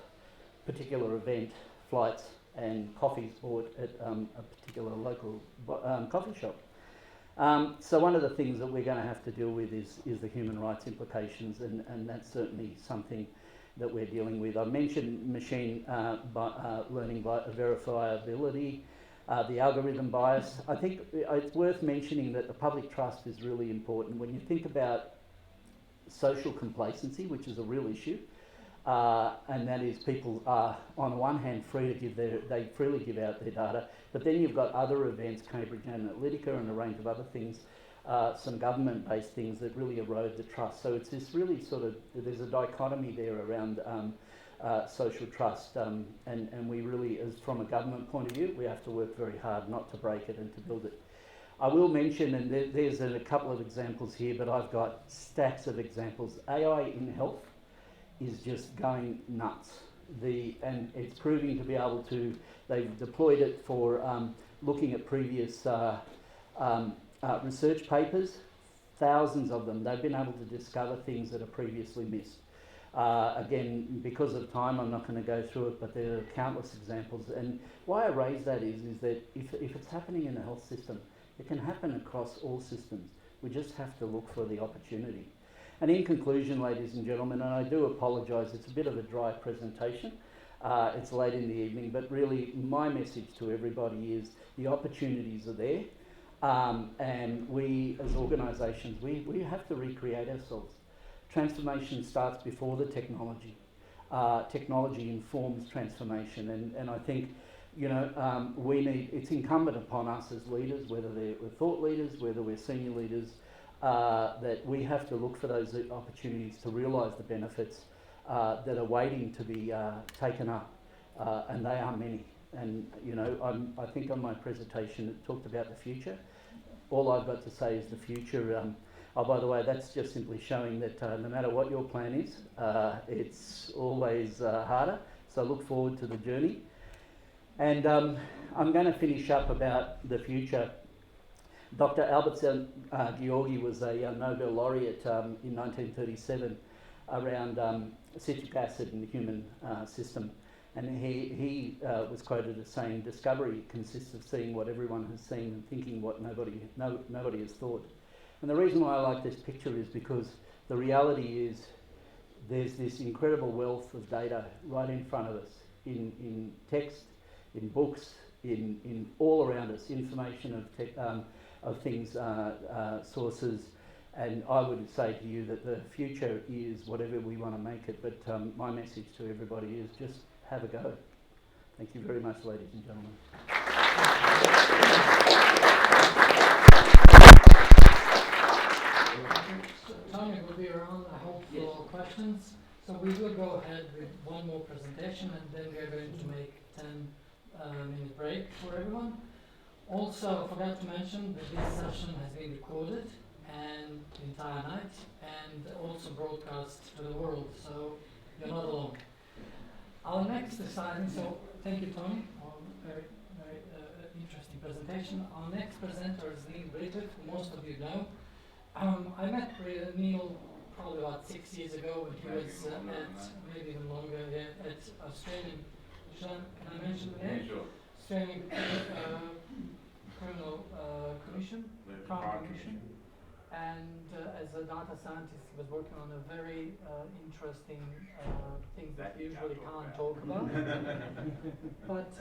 particular event, flights, and coffees bought at a particular local coffee shop. So one of the things that we're going to have to deal with is the human rights implications, and that's certainly something that we're dealing with. I mentioned machine learning verifiability, the algorithm bias. I think it's worth mentioning that the public trust is really important. When you think about social complacency, which is a real issue, and that is people are on one hand free to give they freely give out their data, but then you've got other events, Cambridge Analytica and a range of other things, some government-based things that really erode the trust. So it's this really sort of, there's a dichotomy there around social trust, and we really, as from a government point of view, we have to work very hard not to break it and to build it. I will mention, and there's a couple of examples here, but I've got stacks of examples. AI in health is just going nuts. And it's proving to be able to, they've deployed it for looking at previous research papers, thousands of them. They've been able to discover things that are previously missed. Again, because of time, I'm not going to go through it, but there are countless examples. And why I raise that is that if it's happening in the health system, it can happen across all systems. We just have to look for the opportunity. And in conclusion, ladies and gentlemen, and I do apologise, it's a bit of a dry presentation. It's late in the evening, but really my message to everybody is the opportunities are there. And we as organisations, we have to recreate ourselves. transformation starts before the technology. Technology informs transformation, and I think, you know, it's incumbent upon us as leaders, whether we're thought leaders, whether we're senior leaders, that we have to look for those opportunities to realise the benefits that are waiting to be taken up, and they are many. And you know, I think on my presentation it talked about the future. All I've got to say is the future. Oh, by the way, that's just simply showing that no matter what your plan is, it's always harder. So look forward to the journey. And I'm going to finish up about the future. Dr. Albert Georgi was a Nobel laureate in 1937 around citric acid in the human system. And he was quoted as saying, discovery consists of seeing what everyone has seen and thinking what nobody has thought. And the reason why I like this picture is because the reality is there's this incredible wealth of data right in front of us, in text, in books, in all around us, information of things, sources. And I would say to you that the future is whatever we want to make it, but my message to everybody is just have a go. Thank you very much, ladies and gentlemen.
Tony will be around, I hope, for questions. So we will go ahead with one more presentation, and then we are going to make 10-minute break for everyone. Also, I forgot to mention that this session has been recorded and the entire night, and also broadcast to the world, so you're not alone. Our next exciting, so thank you, Tony, for a very, very interesting presentation. Our next presenter is Neil Brittliff, who most of you know. I met Neil probably about 6 years ago when he was at, maybe even longer, at Australian, can I mention the name? Sure. Australian Criminal Commission, Crown Commission. And as a data scientist, he was working on a very interesting thing that we usually can't talk about. But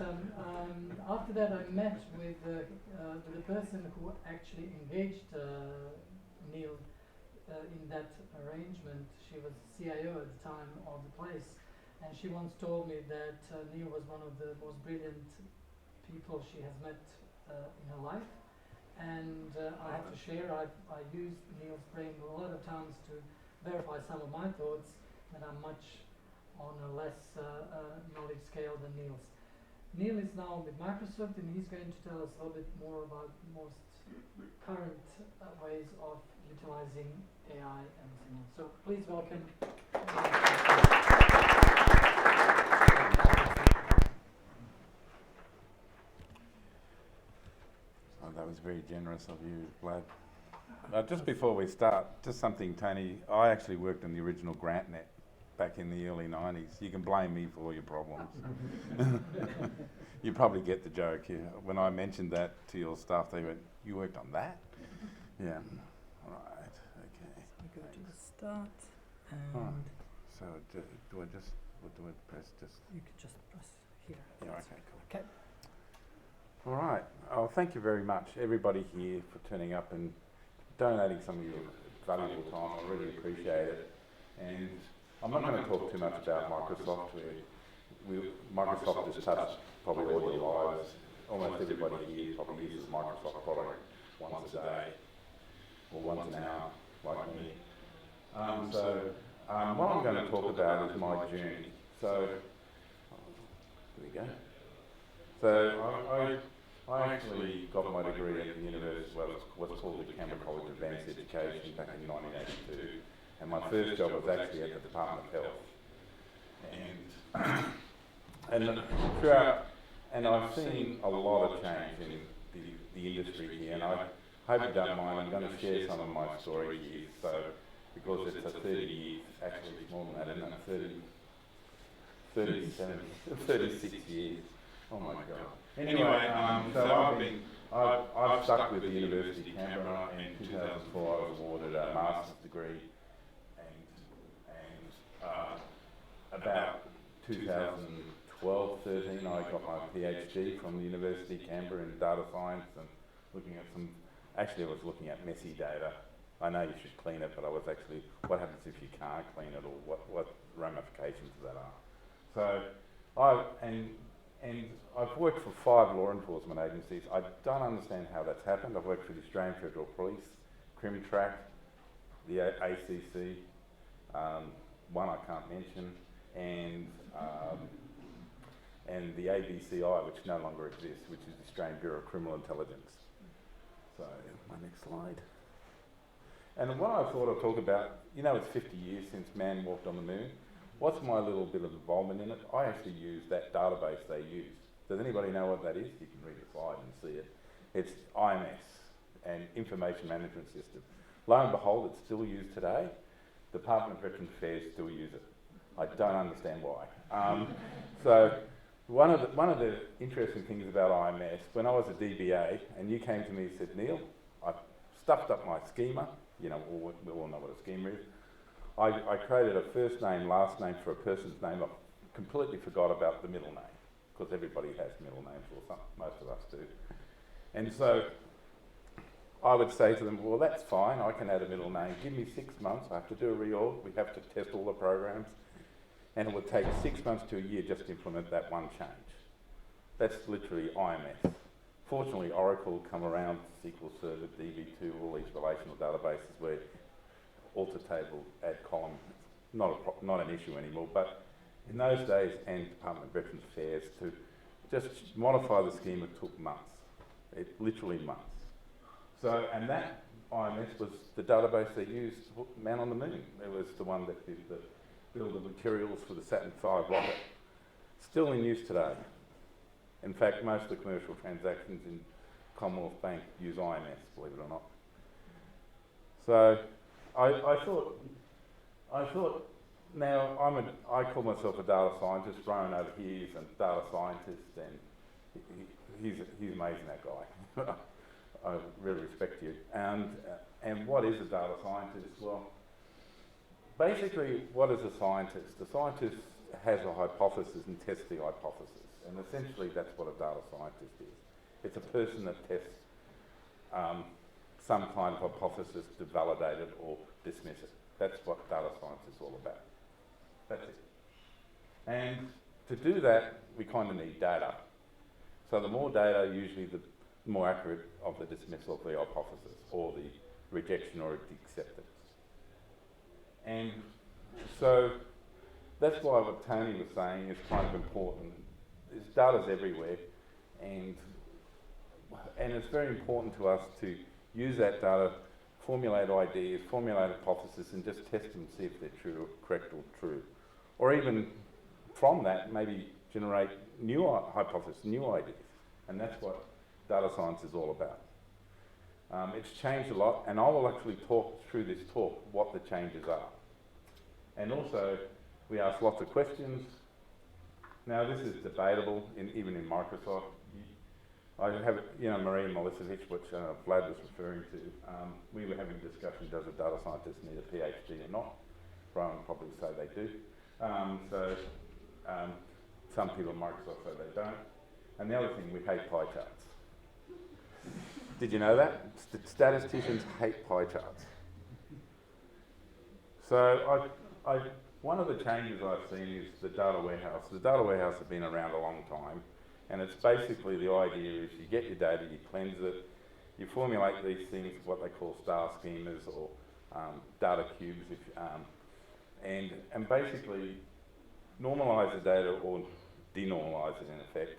after that, I met with the person who actually engaged Neil in that arrangement. She was CIO at the time of the place, and she once told me that Neil was one of the most brilliant people she has met in her life. And I have to share, I used Neil's brain a lot of times to verify some of my thoughts that are much on a less knowledge scale than Neil's. Neil is now with Microsoft, and he's going to tell us a little bit more about the most current ways of utilizing AI and so on. So please welcome.
That was very generous of you, Vlad. Just before we start, just something, Tony. I actually worked on the original GrantNet back in the early 90s. You can blame me for all your problems. You probably get the joke. Yeah. When I mentioned that to your staff, they went, "You worked on that?" Yeah. All right. Okay.
So we go to the start, and
right. So do I press just?
You can just press here.
Yeah. Okay. Cool.
Okay.
All right. Oh, thank you very much, everybody here, for turning up and donating some of your valuable time. I really appreciate it. And I'm not going to talk too much about Microsoft. Microsoft has touched probably all your lives. Almost everybody here probably uses Microsoft product once a day or once an hour, like me. What I'm going to talk about is my journey. So, there we go. So I actually got my degree at the university, well, what's called the Canberra College of Advanced Education back in 1982, and my first job was actually at the Department of Health. And I've seen a lot of change in the industry here, and I hope you don't mind. I'm going to share some of my story here. So, because it's a 30 years, actually it's more than that, isn't it? 36 years. Oh my God. Anyway, so I've stuck with the University of Canberra, and in 2004 I was awarded a master's degree, and about 2012-13 I got my PhD from the University of Canberra in data science, and looking at I was looking at messy data I know you should clean it, but I was actually, what happens if you can't clean it, or what ramifications of that are. So, I've worked for 5 law enforcement agencies. I don't understand how that's happened. I've worked for the Australian Federal Police, CrimTrack, the ACC, one I can't mention, and the ABCI, which no longer exists, which is the Australian Bureau of Criminal Intelligence. So, my next slide. And what I thought I'd talk about, you know, it's 50 years since man walked on the moon. What's my little bit of involvement in it? I actually use that database they use. Does anybody know what that is? You can read the slide and see it. It's IMS, an Information Management System. Lo and behold, it's still used today. Department of Veterans Affairs still use it. I don't understand why. So one of the interesting things about IMS, when I was a DBA and you came to me and said, Neil, I've stuffed up my schema, you know, we all know what a schema is. I created a first name, last name for a person's name. I completely forgot about the middle name, because everybody has middle names, or some, most of us do. And so I would say to them, well, that's fine, I can add a middle name. Give me 6 months, I have to do a reorg, we have to test all the programs, and it would take 6 months to a year just to implement that one change. That's literally IMS. Fortunately, Oracle come around, SQL Server, DB2, all these relational databases where alter table, add column, not an issue anymore, but in those days, and Department of Veterans Affairs, to just modify the schema took months. It literally months. So, and that IMS was the database they used to put man on the moon. It was the one that did build the materials for the Saturn V rocket. Still in use today. In fact, most of the commercial transactions in Commonwealth Bank use IMS, believe it or not. So, I thought, now I call myself a data scientist. Rowan over here is a data scientist, and he's amazing, that guy. I really respect you. And what is a data scientist? Well, basically, what is a scientist? A scientist has a hypothesis and tests the hypothesis, and essentially that's what a data scientist is. It's a person that tests some kind of hypothesis to validate it or dismiss it. That's what data science is all about. That's it. And to do that, we kind of need data. So the more data, usually the more accurate of the dismissal of the hypothesis, or the rejection or the acceptance. And so that's why what Tony was saying is kind of important. Data's everywhere, and it's very important to us to use that data, formulate ideas, formulate hypotheses, and just test them, see if they're true, correct or true. Or even from that, maybe generate new hypotheses, new ideas. And that's what data science is all about. It's changed a lot, and I will actually talk through this talk what the changes are. And also, we ask lots of questions. Now, this is debatable, even in Microsoft. I have, Maria Milicevic, which Vlad was referring to. We were having a discussion, does a data scientist need a PhD or not? Brian would probably say they do. Some people at Microsoft say they don't. And the other thing, we hate pie charts. Did you know that? Statisticians hate pie charts. So one of the changes I've seen is the data warehouse. The data warehouse has been around a long time. And it's basically, the idea is you get your data, you cleanse it, you formulate these things, what they call star schemas or data cubes, and basically normalise the data or denormalise it in effect,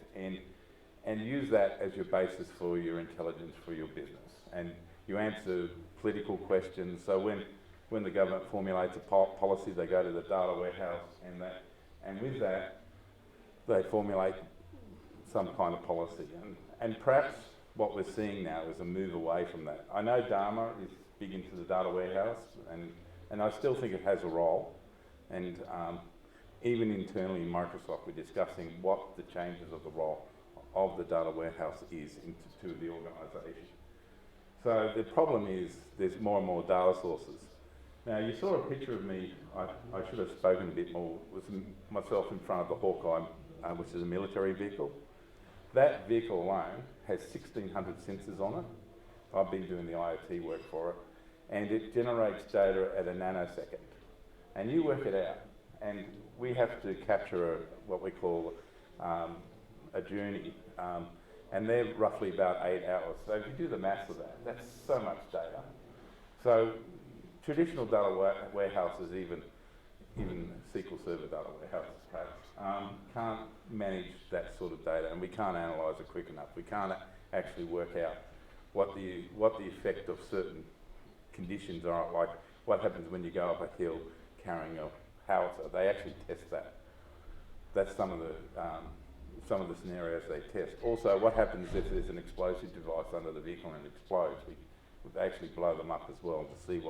and use that as your basis for your intelligence for your business. And you answer political questions. So when the government formulates a policy, they go to the data warehouse, and with that, they formulate some kind of policy. And perhaps what we're seeing now is a move away from that. I know DAMA is big into the data warehouse, and I still think it has a role. And even internally in Microsoft, we're discussing what the changes of the role of the data warehouse is to the organisation. So the problem is there's more and more data sources. Now, you saw a picture of me. I should have spoken a bit more. It was myself in front of the Hawkeye, which is a military vehicle. That vehicle alone has 1,600 sensors on it. I've been doing the IoT work for it. and it generates data at a nanosecond. And you work it out, and we have to capture what we call a journey, and they're roughly about 8 hours. So if you do the maths of that, that's so much data. So traditional data warehouses, even SQL Server data warehouses perhaps, can't manage that sort of data, and we can't analyse it quick enough. We can't actually work out what the effect of certain conditions are, like what happens when you go up a hill carrying a howitzer. They actually test that. That's some of the scenarios they test. Also, what happens if there's an explosive device under the vehicle and it explodes? We actually blow them up as well to see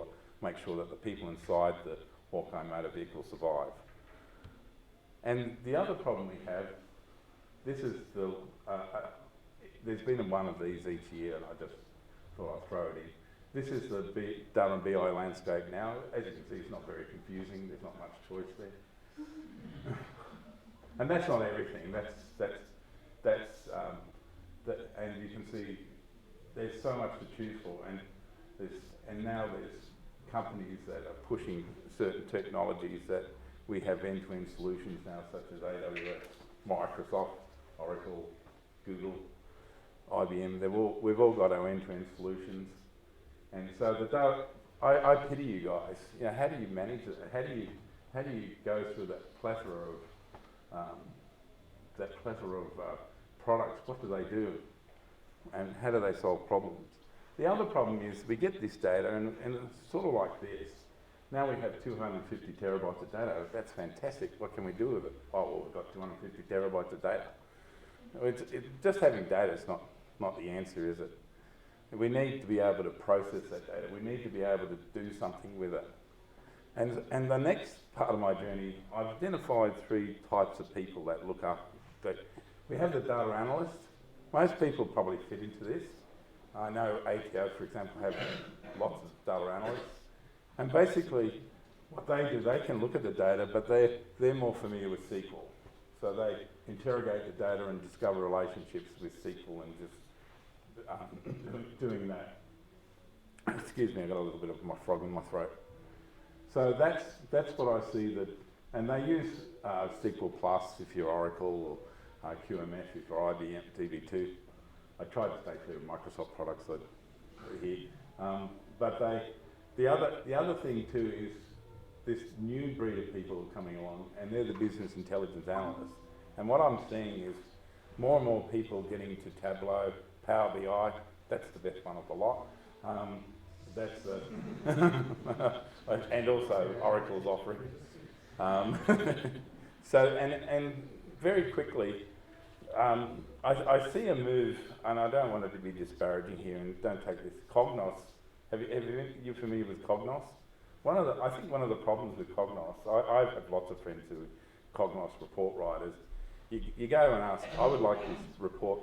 make sure that the people inside the Hawkeye motor vehicle survive. And the other problem we have, this is there's been one of these each year, and I just thought I'd throw it in. This is the DAMA BI landscape now. As you can see, it's not very confusing. There's not much choice there. And that's not everything. And you can see there's so much to choose for, and now there's companies that are pushing certain technologies that we have end-to-end solutions now, such as AWS, Microsoft, Oracle, Google, IBM. We've all got our end-to-end solutions, and so the data. I pity you guys. You know, how do you manage it? How do you go through that plethora of products? What do they do, and how do they solve problems? The other problem is we get this data, and it's sort of like this. Now we have 250 terabytes of data. That's fantastic. What can we do with it? Oh, well, we've got 250 terabytes of data. Just having data is not the answer, is it? We need to be able to process that data. We need to be able to do something with it. And the next part of my journey, I've identified 3 types of people that look up. We have the data analyst. Most people probably fit into this. I know ATO, for example, have lots of data analysts. And basically, what they do, they can look at the data, but they're more familiar with SQL. So they interrogate the data and discover relationships with SQL and just doing that. Excuse me, I got a little bit of my frog in my throat. So that's what I see and they use SQL Plus if you're Oracle, or QMS if you're IBM, DB2. I tried to stay clear of Microsoft products here, but the other thing too is this new breed of people are coming along, and they're the business intelligence analysts. And what I'm seeing is more and more people getting into Tableau, Power BI. That's the best one of the lot. And also Oracle's offering. So and very quickly, I see a move, and I don't want it to be disparaging here, and don't take this. Cognos. Have you familiar with Cognos? I think one of the problems with Cognos, I've had lots of friends who are Cognos report writers. You go and ask, I would like this report.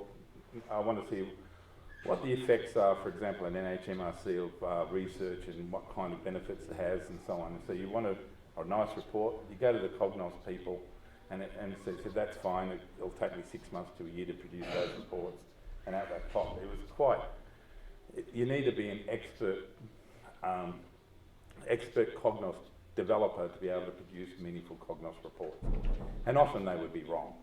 I want to see what the effects are, for example, in NHMRC of research and what kind of benefits it has and so on. So you want a nice report, you go to the Cognos people and so that's fine, it'll take me 6 months to a year to produce those reports. And at that top, it was you need to be an expert Cognos developer to be able to produce meaningful Cognos reports. And often they would be wrong.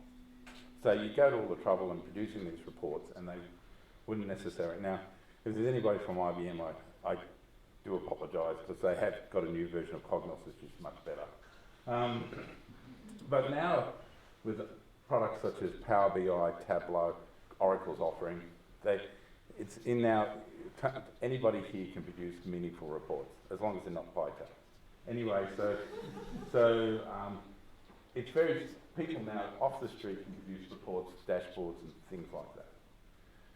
So you go to all the trouble in producing these reports and they wouldn't necessarily. Now, if there's anybody from IBM, I do apologise because they have got a new version of Cognos which is much better. But now, with products such as Power BI, Tableau, Oracle's offering, it's in now, anybody here can produce meaningful reports, as long as they're not pie charts. Anyway, so it's people now off the street can produce reports, dashboards and things like that.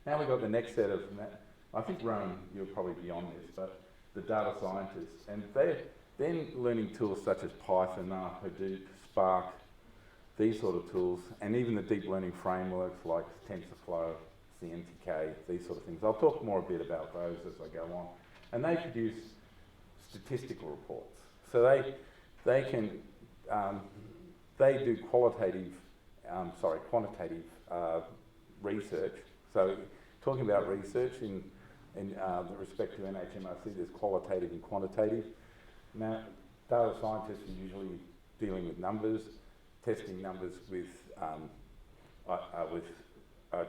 Now we've got the next set of, I think Rowan, you're probably beyond this, but the data scientists, and they're learning tools such as Python, Hadoop, Spark, these sort of tools, and even the deep learning frameworks like TensorFlow, CNTK, these sort of things. I'll talk more a bit about those as I go on. And they produce statistical reports. So they do quantitative research. So talking about research, in respect to NHMRC, there's qualitative and quantitative. Now, data scientists are usually dealing with numbers, testing numbers with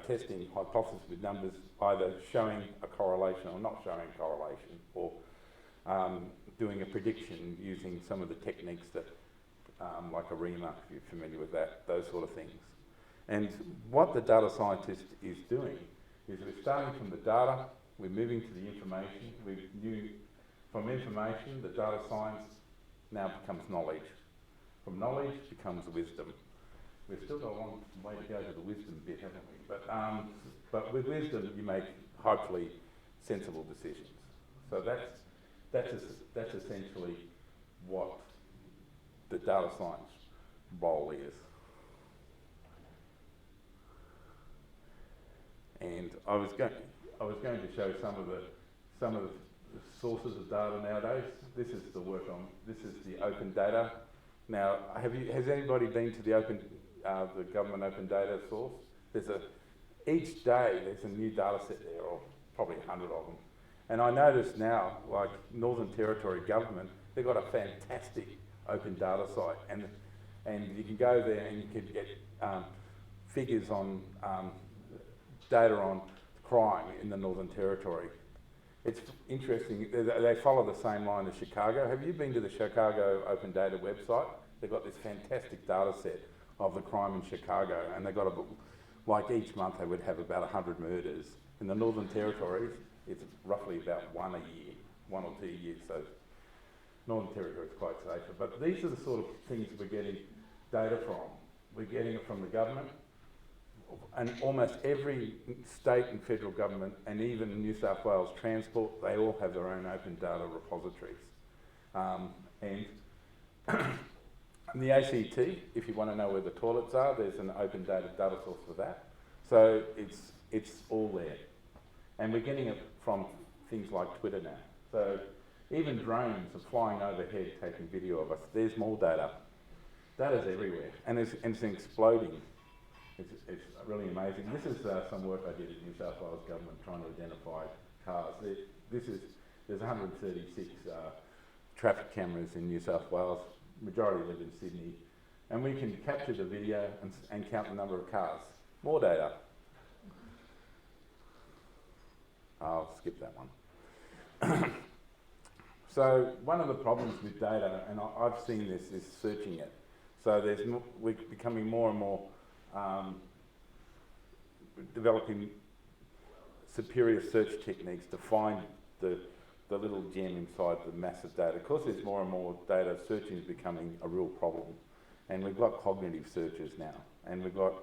testing hypotheses with numbers, either showing a correlation or not showing a correlation, or doing a prediction using some of the techniques that, like IIM, if you're familiar with that, those sort of things. And what the data scientist is doing is we're starting from the data, we're moving to the information, from information, the data science now becomes knowledge. From knowledge becomes wisdom. We've still got a long way to go to the wisdom bit, haven't we? But with wisdom, you make, hopefully, sensible decisions. So that's essentially what the data science role is. And I was going to show some of the sources of data nowadays. This is the open data. Now, has anybody been to the government open data source? Each day there's a new data set there, or probably 100 of them. And I notice now, like Northern Territory government, they've got a fantastic open data site, and you can go there and you can get figures on data on crime in the Northern Territory. It's interesting, they follow the same line as Chicago. Have you been to the Chicago Open Data website? They've got this fantastic data set of the crime in Chicago, and they've got like each month they would have about 100 murders. In the Northern Territory, it's roughly about one or 2 years, so Northern Territory is quite safer. But these are the sort of things we're getting data from. We're getting it from the government, and almost every state and federal government, and even New South Wales Transport, they all have their own open data repositories. And the ACT, if you want to know where the toilets are, there's an open data source for that. So it's all there. And we're getting it from things like Twitter now. So even drones are flying overhead taking video of us. There's more data. Data's everywhere, and it's exploding. It's really amazing. This is some work I did at New South Wales government trying to identify cars. There's 136 traffic cameras in New South Wales. Majority live in Sydney, and we can capture the video and count the number of cars. More data. I'll skip that one. So one of the problems with data, and I've seen this, is searching it. So we're becoming more and more developing superior search techniques to find the little gem inside the massive data. Of course, there's more and more data, searching is becoming a real problem. And we've got cognitive searches now. And we've got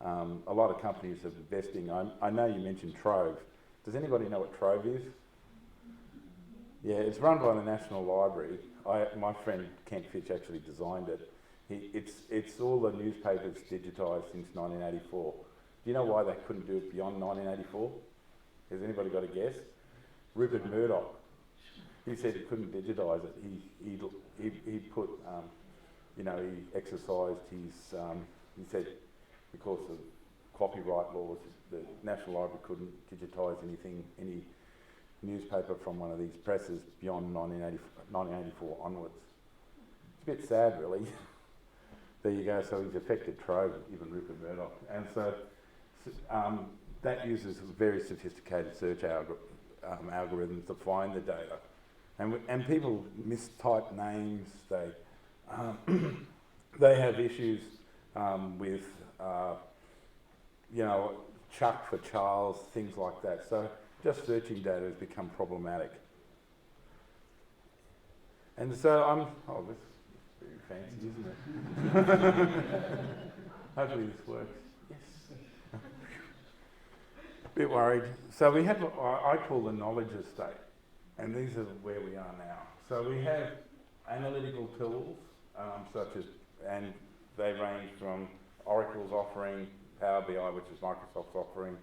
a lot of companies are investing. I know you mentioned Trove. Does anybody know what Trove is? Yeah, it's run by the National Library. My friend Kent Fitch actually designed it. It's all the newspapers digitised since 1984. Do you know why they couldn't do it beyond 1984? Has anybody got a guess? Rupert Murdoch. He said he couldn't digitise it. He put, he exercised his, he said because of copyright laws, the National Library couldn't digitise any newspaper from one of these presses beyond 1984 onwards. It's a bit sad, really. There you go, so he's affected Trove, even Rupert Murdoch. And so that uses very sophisticated search algorithms to find the data. And people mistype names, they have issues with, Chuck for Charles, things like that. So just searching data has become problematic. And so this is very fancy, isn't it? Hopefully this works. Yes. Bit worried. So we have what I call the knowledge estate, and these are where we are now. So we have analytical tools, and they range from Oracle's offering, Power BI, which is Microsoft's offering,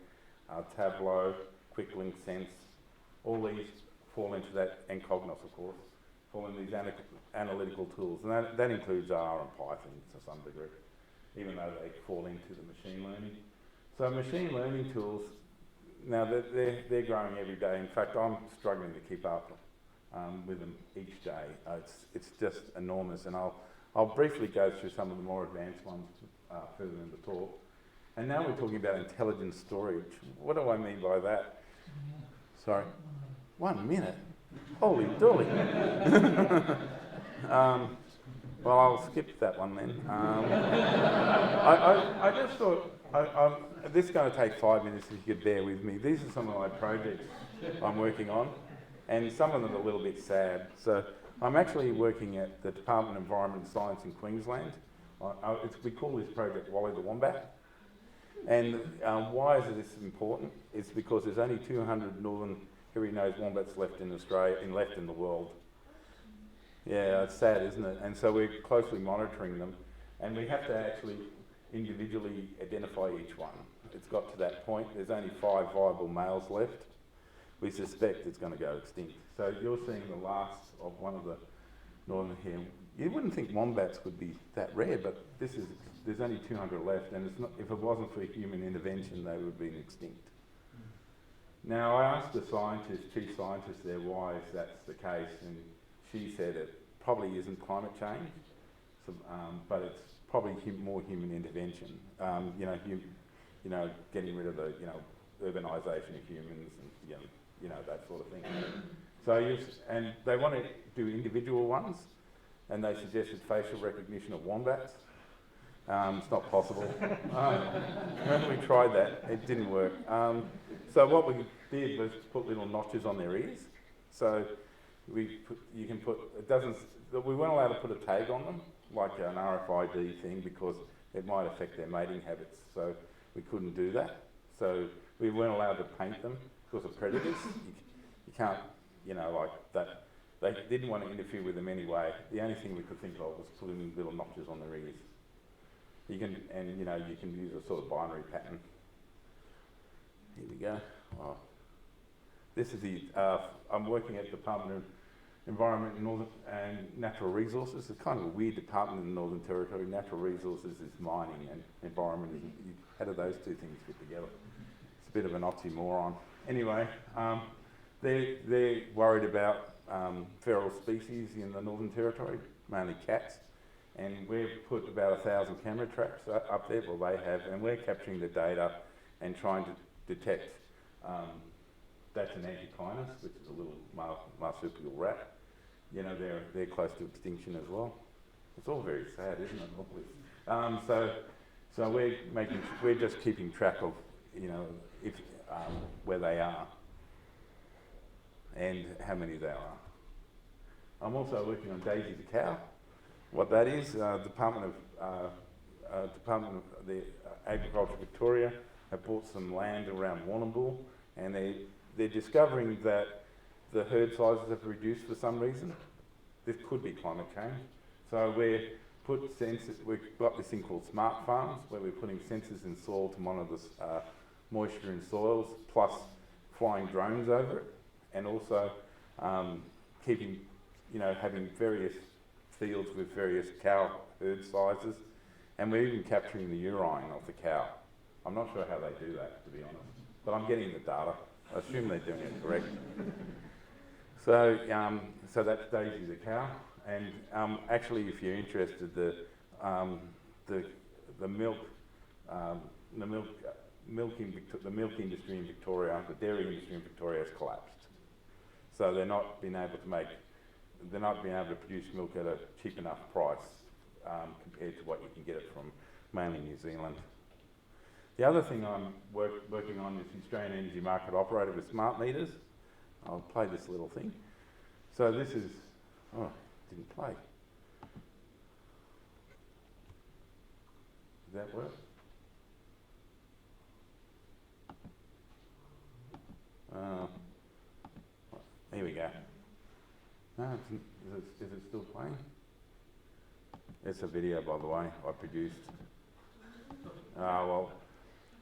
Tableau, QuickLink Sense, all these fall into that, and Cognos, of course, fall into these analytical tools. And that includes R and Python to some degree, even though they fall into the machine learning. So machine learning tools now they're growing every day. In fact, I'm struggling to keep up with them each day. It's just enormous, and I'll briefly go through some of the more advanced ones further in the talk. And now we're talking about intelligent storage. What do I mean by that? Sorry, 1 minute. Holy dolly. Well, I'll skip that one then. I just thought, this is going to take 5 minutes if you could bear with me. These are some of my projects I'm working on, and some of them are a little bit sad. So I'm actually working at the Department of Environment and Science in Queensland. We call this project Wally the Wombat. And why is this important? It's because there's only 200 northern hairy-nosed wombats left in Australia and left in the world. Yeah, it's sad, isn't it? And so we're closely monitoring them, and we have to actually individually identify each one. It's got to that point. There's only 5 viable males left. We suspect it's going to go extinct. So you're seeing the last of one of the northern hare. You wouldn't think wombats would be that rare, but there's only 200 left, and it's not, if it wasn't for human intervention, they would have been extinct. Now, I asked the chief scientist there why that's the case, and she said it probably isn't climate change, but it's probably more human intervention. Getting rid of the urbanisation of humans, and that sort of thing. So and they want to do individual ones, and they suggested facial recognition of wombats. It's not possible. Remember we tried that, it didn't work. So what we did was put little notches on their ears. So we weren't allowed to put a tag on them, like an RFID thing, because it might affect their mating habits. So we couldn't do that. So we weren't allowed to paint them because of predators. You can't, like that. They didn't want to interfere with them anyway. The only thing we could think of was putting little notches on their ears. You can use a sort of binary pattern. Here we go. Oh. This is I'm working at the Department of Environment and Natural Resources. It's kind of a weird department in the Northern Territory. Natural Resources is mining, and environment is, how do those two things fit together? It's a bit of an oxymoron. Anyway, they're worried about feral species in the Northern Territory, mainly cats. And we've put about 1,000 camera traps up there, well they have, and we're capturing the data and trying to detect, that's an Antechinus, which is a little marsupial rat. They're close to extinction as well. It's all very sad, isn't it? So we're just keeping track of, where they are and how many there are. I'm also working on Daisy the cow. What that is, Department of the Agriculture Victoria have bought some land around Warrnambool, and they're discovering that the herd sizes have reduced for some reason. This could be climate change. So we've got this thing called smart farms, where we're putting sensors in soil to monitor moisture in soils, plus flying drones over it, and also having various fields with various cow herd sizes, and we're even capturing the urine of the cow. I'm not sure how they do that, to be honest, but I'm getting the data. I assume they're doing it correct. So that's Daisy the cow, and actually, if you're interested, the milk industry in Victoria, the dairy industry in Victoria has collapsed. So they're not being able to produce milk at a cheap enough price compared to what you can get it from mainly New Zealand. The other thing I'm working on is the Australian Energy Market Operator with smart meters. I'll play this little thing. So this is, didn't play. Does that work? Here we go. No, is it still playing? It's a video, by the way, I produced.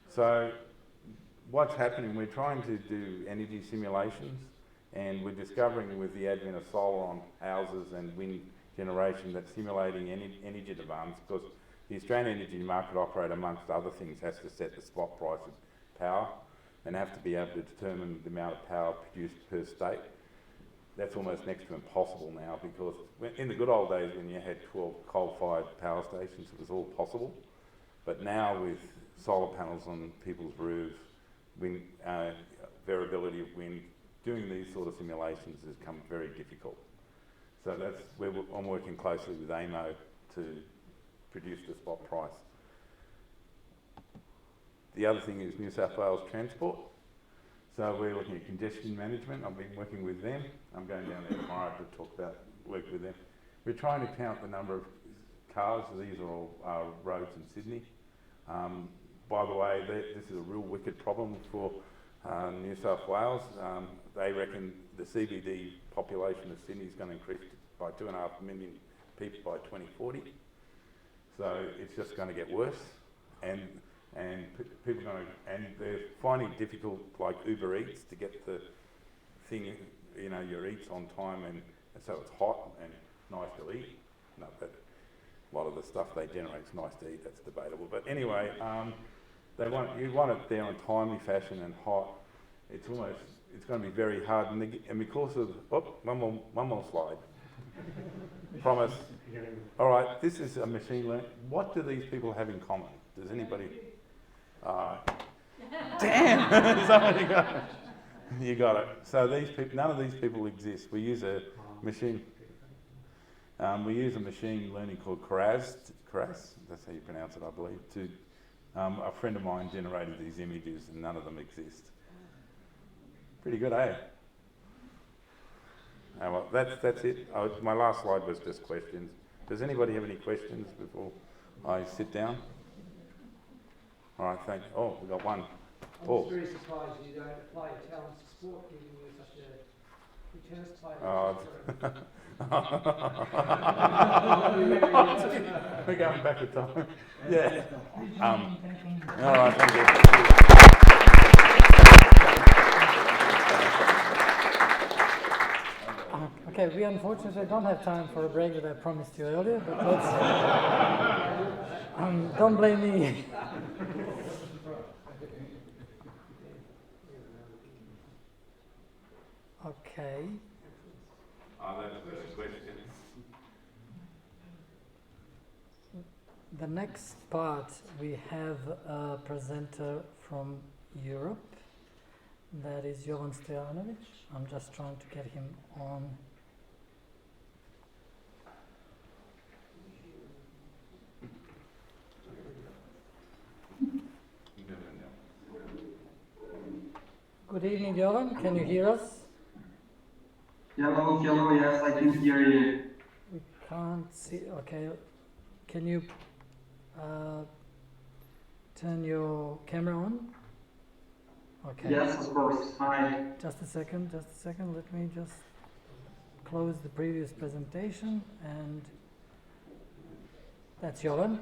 So what's happening, we're trying to do energy simulations, and we're discovering with the advent of solar on houses and wind generation that simulating energy demands, because the Australian Energy Market Operator, amongst other things, has to set the spot price of power. and have to be able to determine the amount of power produced per state. That's almost next to impossible now, because in the good old days when you had 12 coal-fired power stations, it was all possible. But now with solar panels on people's roofs, wind, variability of wind, doing these sort of simulations has become very difficult. So that's where I'm working closely with AMO to produce the spot price. The other thing is New South Wales Transport. So we're looking at congestion management. I've been working with them. I'm going down there tomorrow to talk about work with them. We're trying to count the number of cars. These are all roads in Sydney. By the way, this is a real wicked problem for New South Wales. They reckon the CBD population of Sydney is going to increase by 2.5 million people by 2040. So it's just going to get worse, and people are going to, and they're finding it difficult, like Uber Eats, to get the thing, you know, your eats on time, and so it's hot and nice to eat. Not that a lot of the stuff they generate is nice to eat, that's debatable. But anyway, you want it there in timely fashion and hot. It's going to be very hard, and because of, one more slide. Promise. All right, this is a machine learning. What do these people have in common? Does anybody? Damn! Somebody got it. You got it. So these people, none of these people exist. We use a machine. We use a machine learning called Krizan. That's how you pronounce it, I believe. A friend of mine generated these images, and none of them exist. Pretty good, eh? Well, that's it. My last slide was just questions. Does anybody have any questions before I sit down? All right, thank you. Oh, we've got one. Paul.
I'm very surprised you don't apply your talents to sport, given you're such a tennis player.
We're going back in time. Yeah. All right, thank you.
Okay, we unfortunately don't have time for a break that I promised you earlier, but let's... don't blame me. Okay. The next part, we have a presenter from Europe. That is Jovan Stojanovic. I'm just trying to get him on. Good evening, Jovan. Can you hear us?
Hello, yes, I can hear you.
We can't see. Okay. Can you turn your camera on? Okay.
Yes, of course. Hi.
Just a second. Let me just close the previous presentation, and that's Jovan.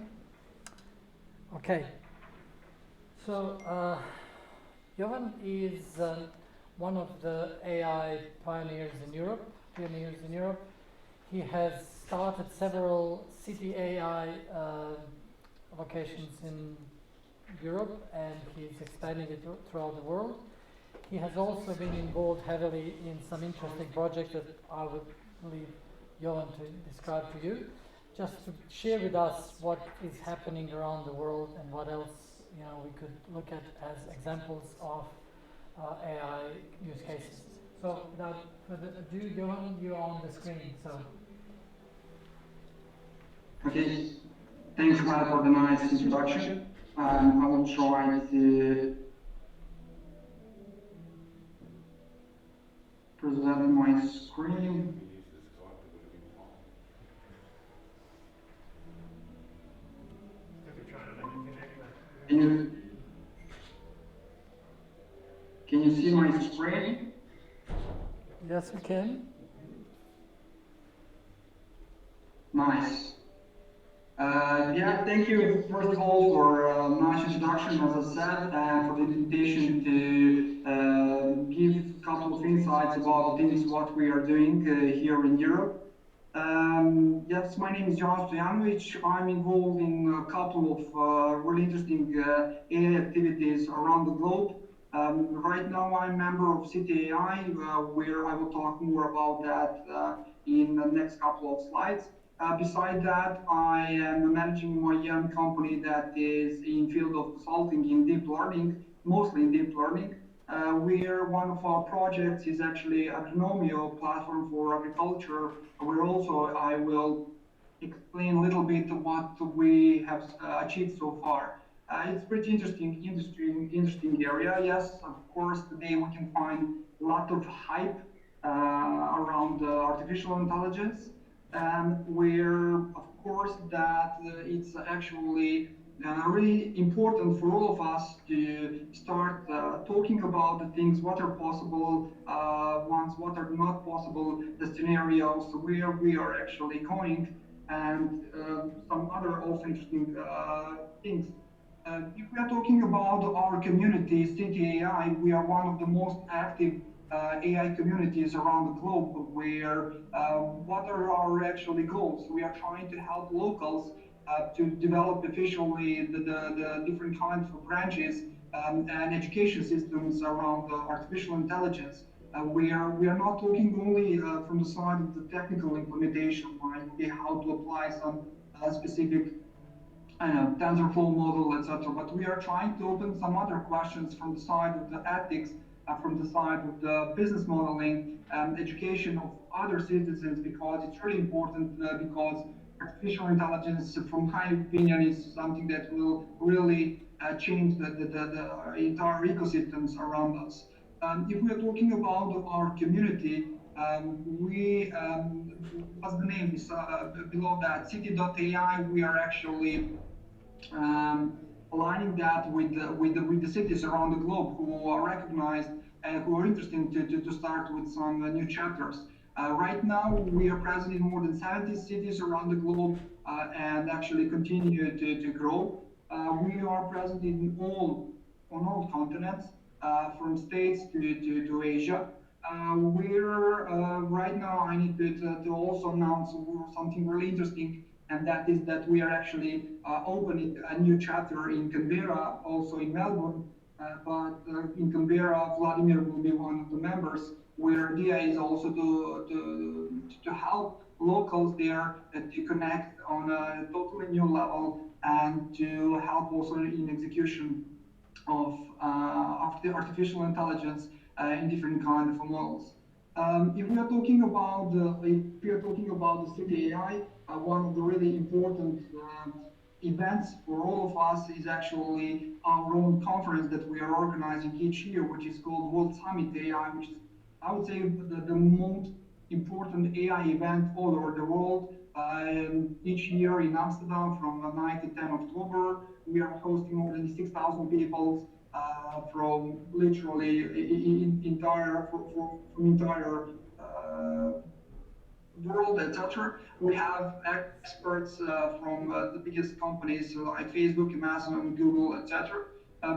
Okay. So, Jovan is one of the AI pioneers in Europe. He has started several city AI locations in Europe, and he's expanding it throughout the world. He has also been involved heavily in some interesting projects that I would leave Jovan to describe to you, just to share with us what is happening around the world and what else we could look at as examples of AI use cases. So without further ado, Jovan, you're on the screen. So.
Okay, thanks, Matt, for the nice introduction. I will try to present my screen. Can you see my screen?
Yes, we can.
Nice. Yeah, thank you first of all for a nice introduction, as I said, and for the invitation to give a couple of insights about things what we are doing here in Europe. Yes, my name is Jovan Stojanovic. I'm involved in a couple of really interesting AI activities around the globe. Right now, I'm a member of City AI, where I will talk more about that in the next couple of slides. Beside that, I am managing my young company that is in field of consulting in deep learning, mostly in deep learning. Where one of our projects is actually Agronomio platform for agriculture, where also I will explain a little bit what we have achieved so far. It's pretty interesting area. Yes, of course, today we can find a lot of hype around artificial intelligence, where, of course, that it's actually really important for all of us to start talking about the things, what are possible ones, what are not possible, the scenarios, where we are actually going, and some other also interesting things. If we are talking about our community, City AI, we are one of the most active AI communities around the globe, where what are our actually goals? We are trying to help locals to develop efficiently the different kinds of branches and education systems around artificial intelligence. We are not talking only from the side of the technical implementation, like how to apply some specific TensorFlow model, etc. But we are trying to open some other questions from the side of the ethics, from the side of the business modeling, education of other citizens, because it's really important because artificial intelligence, from my opinion, is something that will really change the entire ecosystems around us. If we are talking about our community, what's the name is below that, City.ai, we are actually aligning that with the cities around the globe who are recognized and who are interested to start with some new chapters. Right now, we are present in more than 70 cities around the globe and actually continue to grow. We are present on all continents, from states to Asia. We're right now, I need to also announce something really interesting, and that is that we are actually opening a new chapter in Canberra, also in Melbourne. But in Canberra, Vladimir will be one of the members, where the idea is also to help locals there to connect on a totally new level, and to help also in execution of the artificial intelligence in different kind of models. If we are talking about the City AI, one of the really important events for all of us is actually our own conference that we are organizing each year, which is called World Summit AI, which is, I would say, the most important AI event all over the world. Each year in Amsterdam from 9 to 10 October, we are hosting more than 6,000 people from literally entire world, etc. We have experts from the biggest companies like Facebook, Amazon, Google, etc.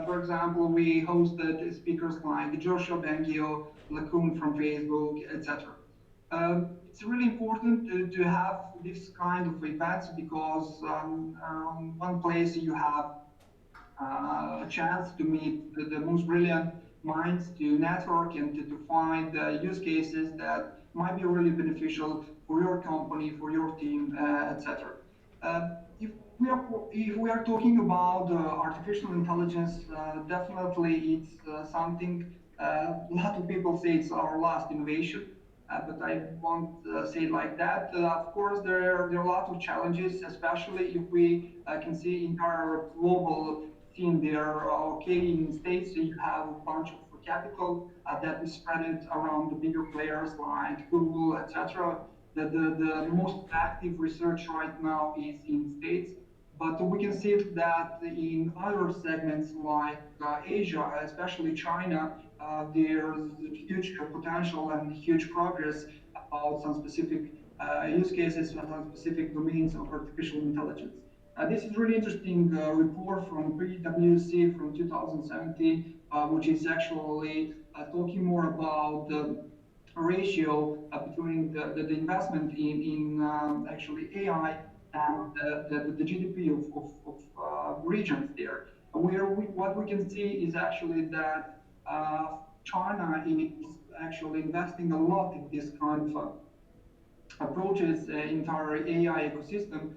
For example, we hosted speakers like Joshua Bengio, Lacoon from Facebook, etc. It's really important to have this kind of events, because one place you have a chance to meet the most brilliant minds, to network and to find use cases that might be really beneficial for your company, for your team, etc. If we are talking about artificial intelligence, definitely it's something. A lot of people say it's our last innovation, but I won't say it like that. Of course, there are a lot of challenges, especially if we can see entire global scene there. Okay, in States, you have a bunch of capital that is spread around the bigger players like Google, etc. The most active research right now is in States, but we can see that in other segments like Asia, especially China, there's huge potential and huge progress about some specific use cases and some specific domains of artificial intelligence. This is really interesting report from PwC from 2017, which is actually talking more about the ratio between the investment in actually AI and the GDP of regions there. What we can see is actually that China is actually investing a lot in this kind of approaches entire AI ecosystem,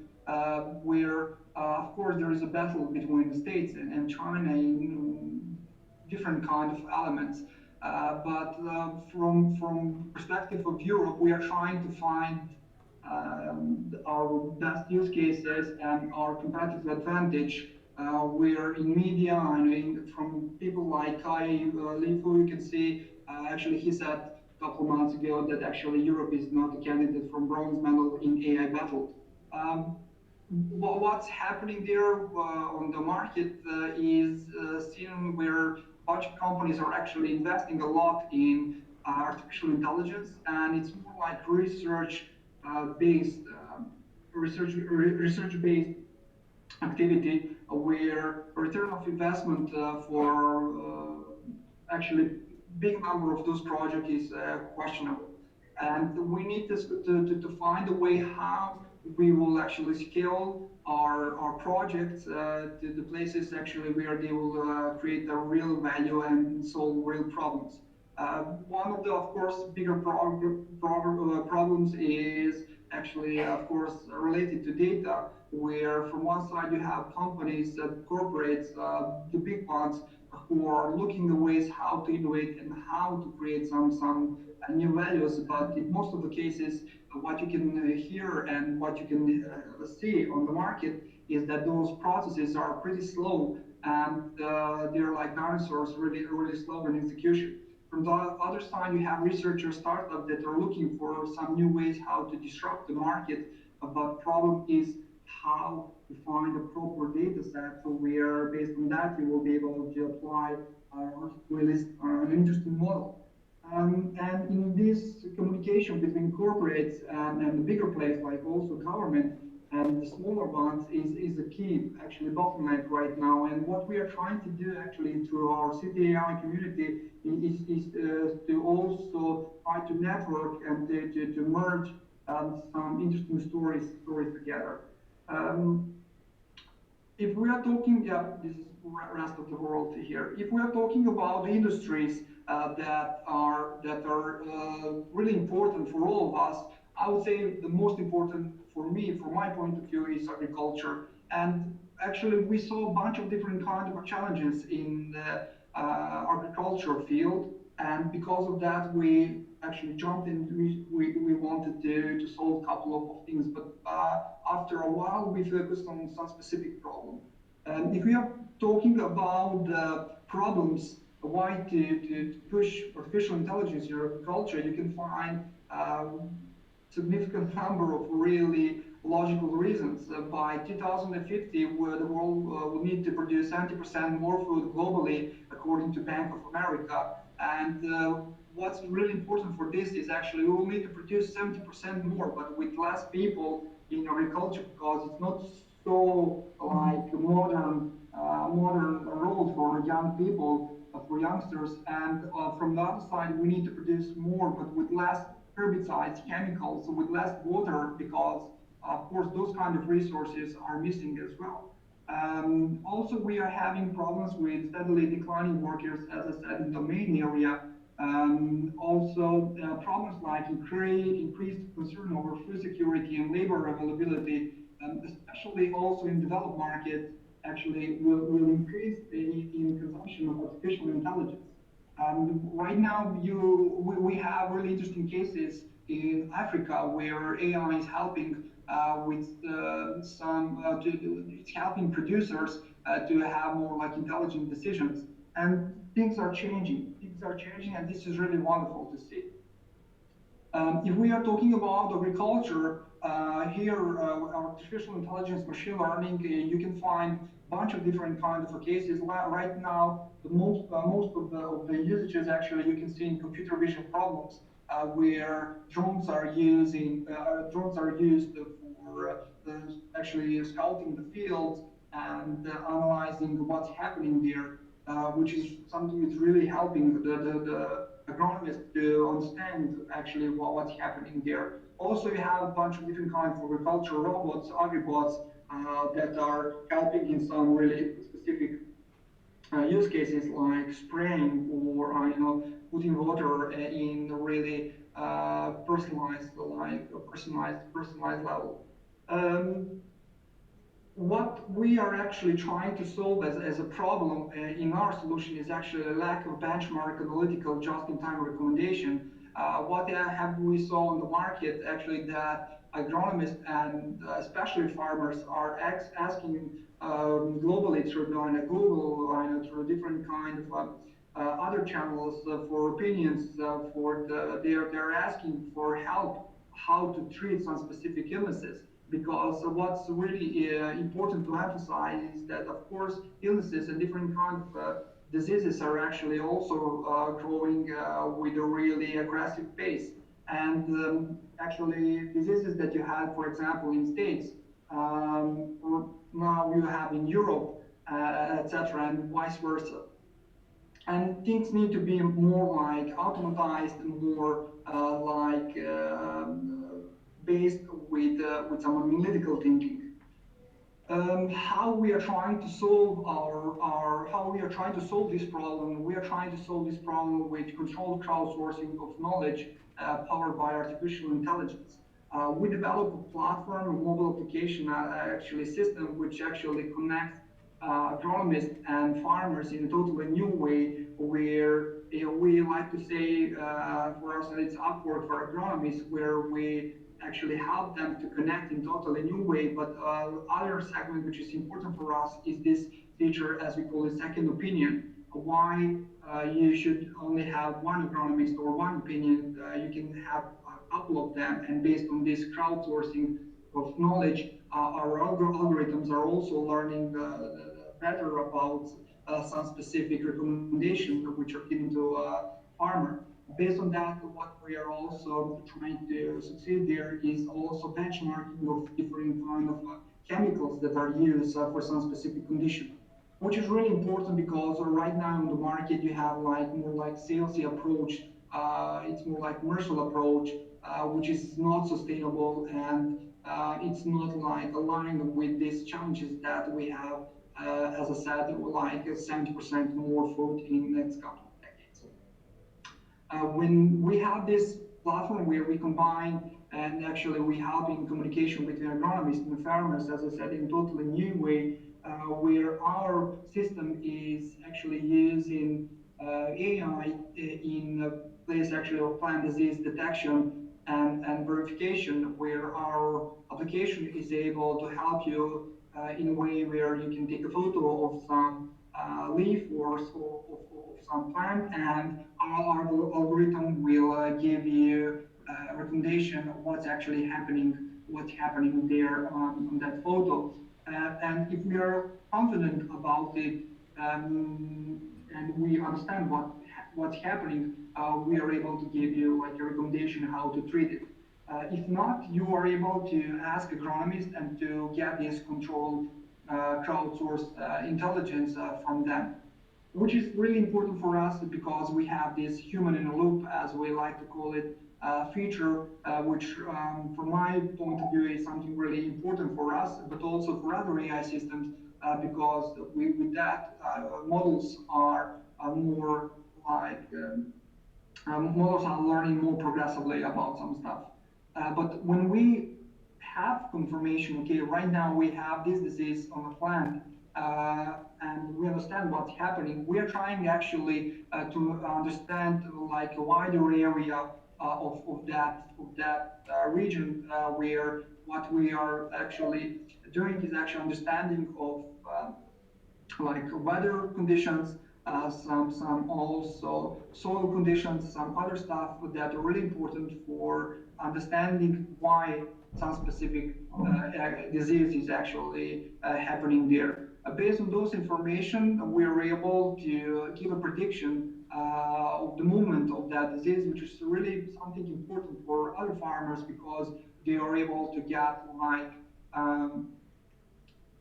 where of course there is a battle between the states and China in different kind of elements. But from perspective of Europe, we are trying to find our best use cases and our competitive advantage. Where in media and from people like Kai Lifu, you can see actually he said couple months ago that actually Europe is not a candidate for bronze medal in AI battle. What's happening there on the market is seen where a bunch of companies are actually investing a lot in artificial intelligence, and it's more like research based activity where return of investment for actually big number of those projects is questionable. And we need to find a way how we will actually scale our projects to the places actually where they will create a real value and solve real problems. One of the, of course, bigger problems is actually, of course, related to data, where from one side you have companies, corporates, the big ones, who are looking at ways how to innovate and how to create some new values. But in most of the cases, what you can hear and what you can see on the market is that those processes are pretty slow, and they're like dinosaurs, really slow in execution. From the other side, you have researcher startups that are looking for some new ways how to disrupt the market. But problem is how to find a proper data set, so where based on that you will be able to apply release an interesting model. And in this communication between corporates and the bigger players, like also government and the smaller ones, is a key actually bottleneck right now. And what we are trying to do actually through our CTAI community is to also try to network and to merge some interesting stories together. If we are talking, this is rest of the world here. If we are talking about industries that are really important for all of us, I would say the most important for me, from my point of view, is agriculture. And actually, we saw a bunch of different kinds of challenges in the agriculture field, and because of that, we actually jumped in. We wanted to solve a couple of things, but after a while, we focused on some specific problem. And if we are talking about problems, why to push artificial intelligence in agriculture, you can find significant number of really logical reasons. By 2050, where the world will need to produce 70% more food globally, according to Bank of America. And what's really important for this is actually we will need to produce 70% more, but with less people in agriculture, because it's not so like modern role for young people, for youngsters. And from the other side, we need to produce more, but with less herbicides, chemicals, with less water, because of course those kind of resources are missing as well. Also, we are having problems with steadily declining workers, as I said, in the main area. Also, problems like increased concern over food security and labor availability, especially also in developed markets, actually will increase in consumption of artificial intelligence. Right now, we have really interesting cases in Africa where AI is helping with it's helping producers to have more like intelligent decisions. And things are changing, and this is really wonderful to see. If we are talking about agriculture, here artificial intelligence, machine learning, you can find a bunch of different kinds of cases. Right now, the most of the usages actually you can see in computer vision problems, where drones are used for actually scouting the fields and analyzing what's happening there, which is something that's really helping the agronomists to understand actually what's happening there. Also, you have a bunch of different kinds of agricultural robots, agribots, that are helping in some really specific use cases like spraying or putting water in really personalized level. What we are actually trying to solve as a problem in our solution is actually a lack of benchmark analytical just-in-time recommendation. What have we saw on the market actually that agronomists and especially farmers are asking globally through Google, through different kind of other channels for opinions. They're asking for help how to treat some specific illnesses. Because what's really important to emphasize is that, of course, illnesses and different kinds of diseases are actually also growing with a really aggressive pace. And actually, diseases that you had, for example, in States, now you have in Europe, etc., and vice versa. And things need to be more like automatized, more based with some analytical thinking. How we are trying to solve this problem? We are trying to solve this problem with controlled crowdsourcing of knowledge powered by artificial intelligence. We develop a platform, a mobile application, actually system which actually connects agronomists and farmers in a totally new way, where we like to say for us it's Upwork for agronomists, where we actually help them to connect in totally new way. But other segment which is important for us is this feature, as we call it, second opinion. Why you should only have one agronomist or one opinion. You can have a couple of them, and based on this crowdsourcing of knowledge, our algorithms are also learning better about some specific recommendations which are given to a farmer. Based on that, what we are also trying to succeed there is also benchmarking of different kind of chemicals that are used for some specific condition, which is really important because right now in the market you have more like salesy approach. It's more like commercial approach, which is not sustainable, and it's not like aligned with these challenges that we have. As I said, like 70% more food in the next couple of decades. When we have this platform where we combine and actually we help in communication between agronomists and farmers, as I said, in a totally new way, where our system is actually using AI in place actually of plant disease detection and verification, where our application is able to help you in a way where you can take a photo of some leaf or of some plant, and our algorithm will give you a recommendation of what's actually happening there on that photo. And if we are confident about it and we understand what's happening, we are able to give you like a recommendation how to treat it. If not, you are able to ask agronomists and to get this controlled crowdsourced intelligence from them, which is really important for us because we have this human in a loop, as we like to call it, feature, which from my point of view is something really important for us, but also for other AI systems, because with that, models are more like, models are learning more progressively about some stuff. But when we have confirmation, okay, right now we have this disease on the plant, and we understand what's happening, we are trying actually to understand like a wider area of that region, where what we are actually doing is actually understanding of like weather conditions, some also soil conditions, some other stuff that are really important for understanding why some specific disease is actually happening there. Based on those information, we are able to give a prediction of the movement of that disease, which is really something important for other farmers because they are able to get like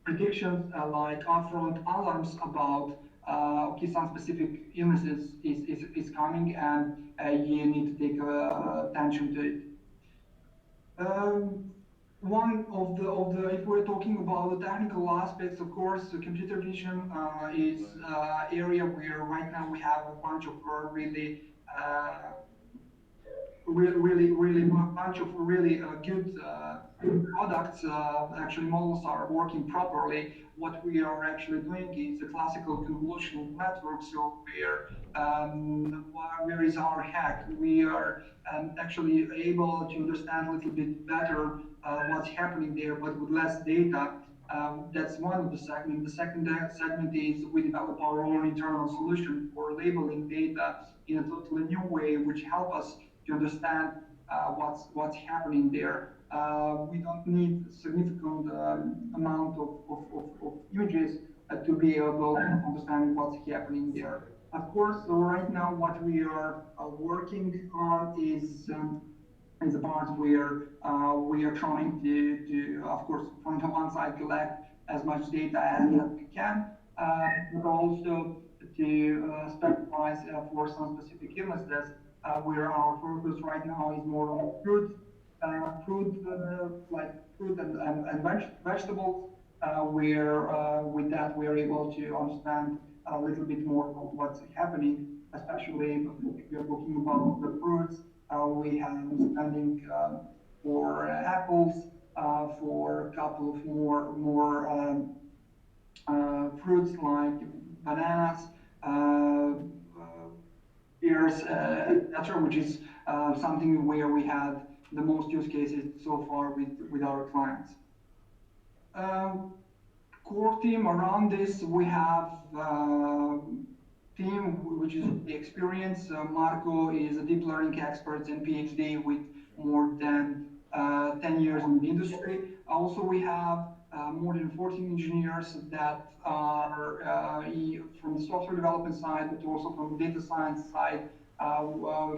predictions, like upfront alarms about okay, some specific illnesses is coming, and you need to take attention to it. one of the if we're talking about the technical aspects, of course, the computer vision is area where right now we have a bunch of really bunch of really good products. Actually, models are working properly. What we are actually doing is a classical convolutional network. So where is our hack? We are actually able to understand a little bit better what's happening there, but with less data. That's one of the segments. The second segment is we develop our own internal solution for labeling data in a totally new way, which help us to understand what's happening there. We don't need significant amount of images to be able to understand what's happening there. Of course, so right now what we are working on is the part where we are trying to, of course, from the one side, collect as much data as we can, but also to specialize for some specific illnesses, where our focus right now is more on fruit like fruit and vegetables, where with that we are able to understand a little bit more of what's happening, especially if we are talking about the fruits. We have understanding for apples, for a couple of more fruits like bananas, pears, etc., which is something where we had the most use cases so far with our clients. Core team around this, we have team which is the experience. Marco is a deep learning expert and PhD with more than 10 years in the industry. Also, we have more than 14 engineers that are from the software development side, but also from the data science side,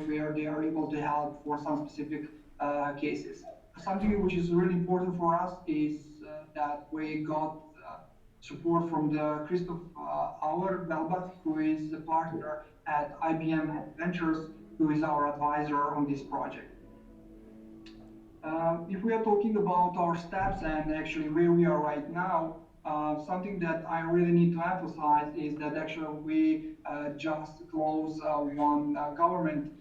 where they are able to help for some specific cases. Something which is really important for us is that we got support from the Christoph Auer-Belbach, who is a partner at IBM Ventures, who is our advisor on this project. If we are talking about our steps and actually where we are right now, something that I really need to emphasize is that actually we just closed one government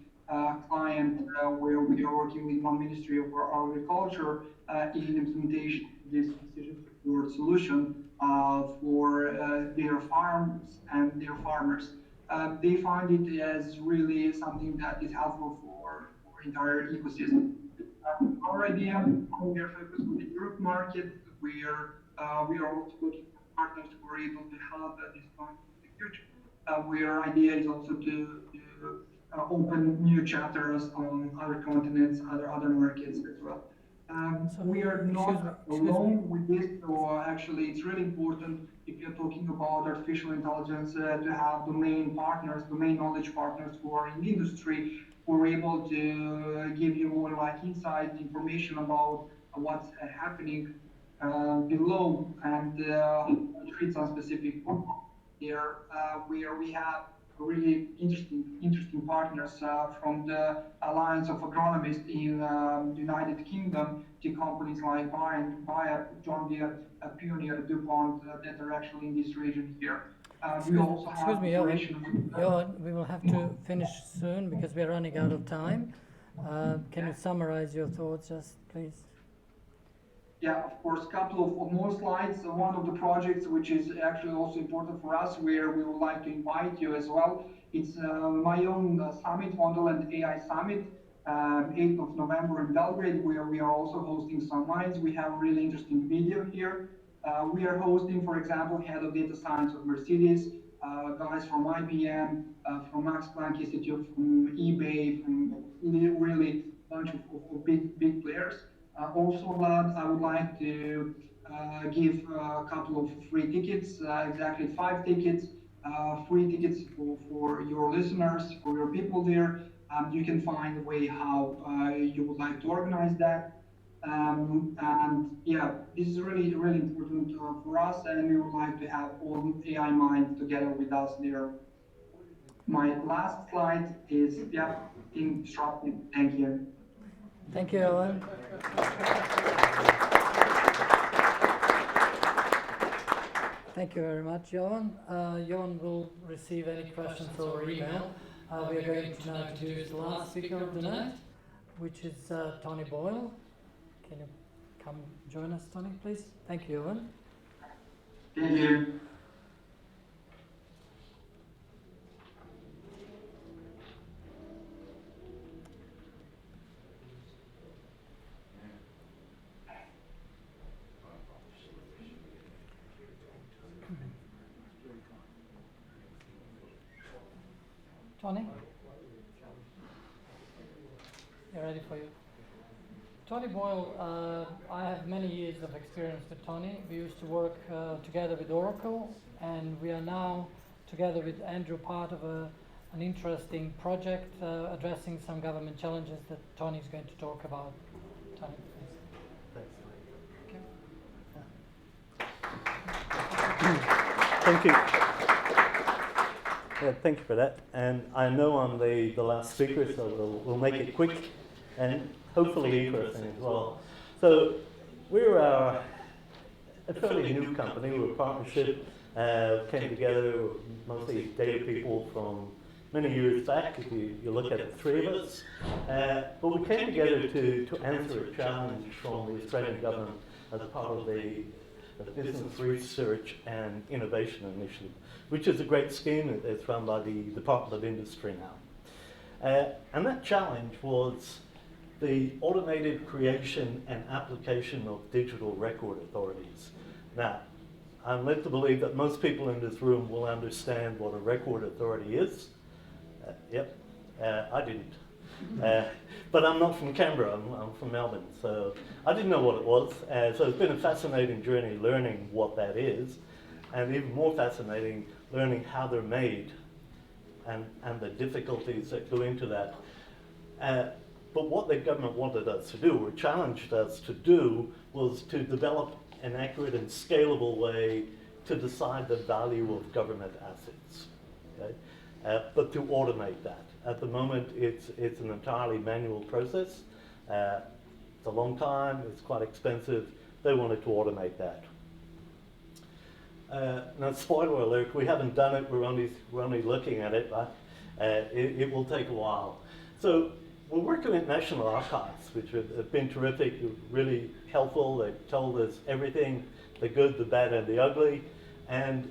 client where we are working with one Ministry of Agriculture in implementation of this decision support solution for their farms and their farmers. They find it as really something that is helpful for entire ecosystem. Our idea, we are focused on the Europe market. We are also looking for partners who are able to help this market in the future. Our idea is also to open new chapters on other continents, other markets as well. So we are not alone with this, so actually it's really important if you're talking about artificial intelligence to have domain partners, domain knowledge partners who are in the industry, who are able to give you more like insight information about what's happening below and treat some specific problem here, where we have really interesting partners from the Alliance of Agronomists in the United Kingdom to companies like Bayer, John Deere, Pioneer, DuPont that are actually in this region here. We also have
excuse me, Jovan, we will have to finish soon because we are running out of time. Can you summarize your thoughts, just please?
Yeah, of course, a couple of more slides. One of the projects which is actually also important for us, where we would like to invite you as well, it's my own summit, Wonderland AI Summit, 8th of November in Belgrade, where we are also hosting some minds. We have a really interesting video here. We are hosting, for example, head of data science of Mercedes, guys from IBM, from Max Planck Institute, from eBay, from really a bunch of big players. Also, lads, I would like to give a couple of free tickets, exactly 5 tickets, free tickets for your listeners, for your people there. You can find a way how you would like to organize that. And yeah, this is really important for us, and we would like to have all AI minds together with us there. My last slide is, yeah, being disrupted. Thank you.
Thank you, Jovan. Thank you very much, Jovan. Jovan will receive any questions over email. We are going to now introduce the last speaker of the night, which is Tony Boyle. Can you come join us, Tony, please? Thank you, Jovan.
Thank you.
Tony? They're ready for you. Tony Boyle, I have many years of experience with Tony. We used to work together with Oracle, and we are now together with Andrew part of an interesting project addressing some government challenges that Tony is going to talk about. Tony, please.
Thank you. Yeah, thank you for that. And I know I'm the last speaker, so we'll make it quick and hopefully interesting as well. So we're a fairly new company. We're a partnership. Came together, mostly data people from many years back, if you look at the three of us. But we came together to answer a challenge from the Australian government as part of the Business Research and Innovation Initiative, which is a great scheme that's run by the Department of Industry now. And that challenge was the automated creation and application of digital record authorities. Now, I'm led to believe that most people in this room will understand what a record authority is. I didn't. But I'm not from Canberra, I'm from Melbourne, so I didn't know what it was. So it's been a fascinating journey learning what that is, and even more fascinating learning how they're made and the difficulties that go into that. But what the government wanted us to do, or challenged us to do, was to develop an accurate and scalable way to decide the value of government assets, okay? But to automate that. At the moment, it's an entirely manual process. It's a long time, it's quite expensive. They wanted to automate that. Now, spoiler alert, we haven't done it, we're only looking at it, but it will take a while. So we're working with National Archives, which have been terrific, really helpful. They've told us everything, the good, the bad, and the ugly. And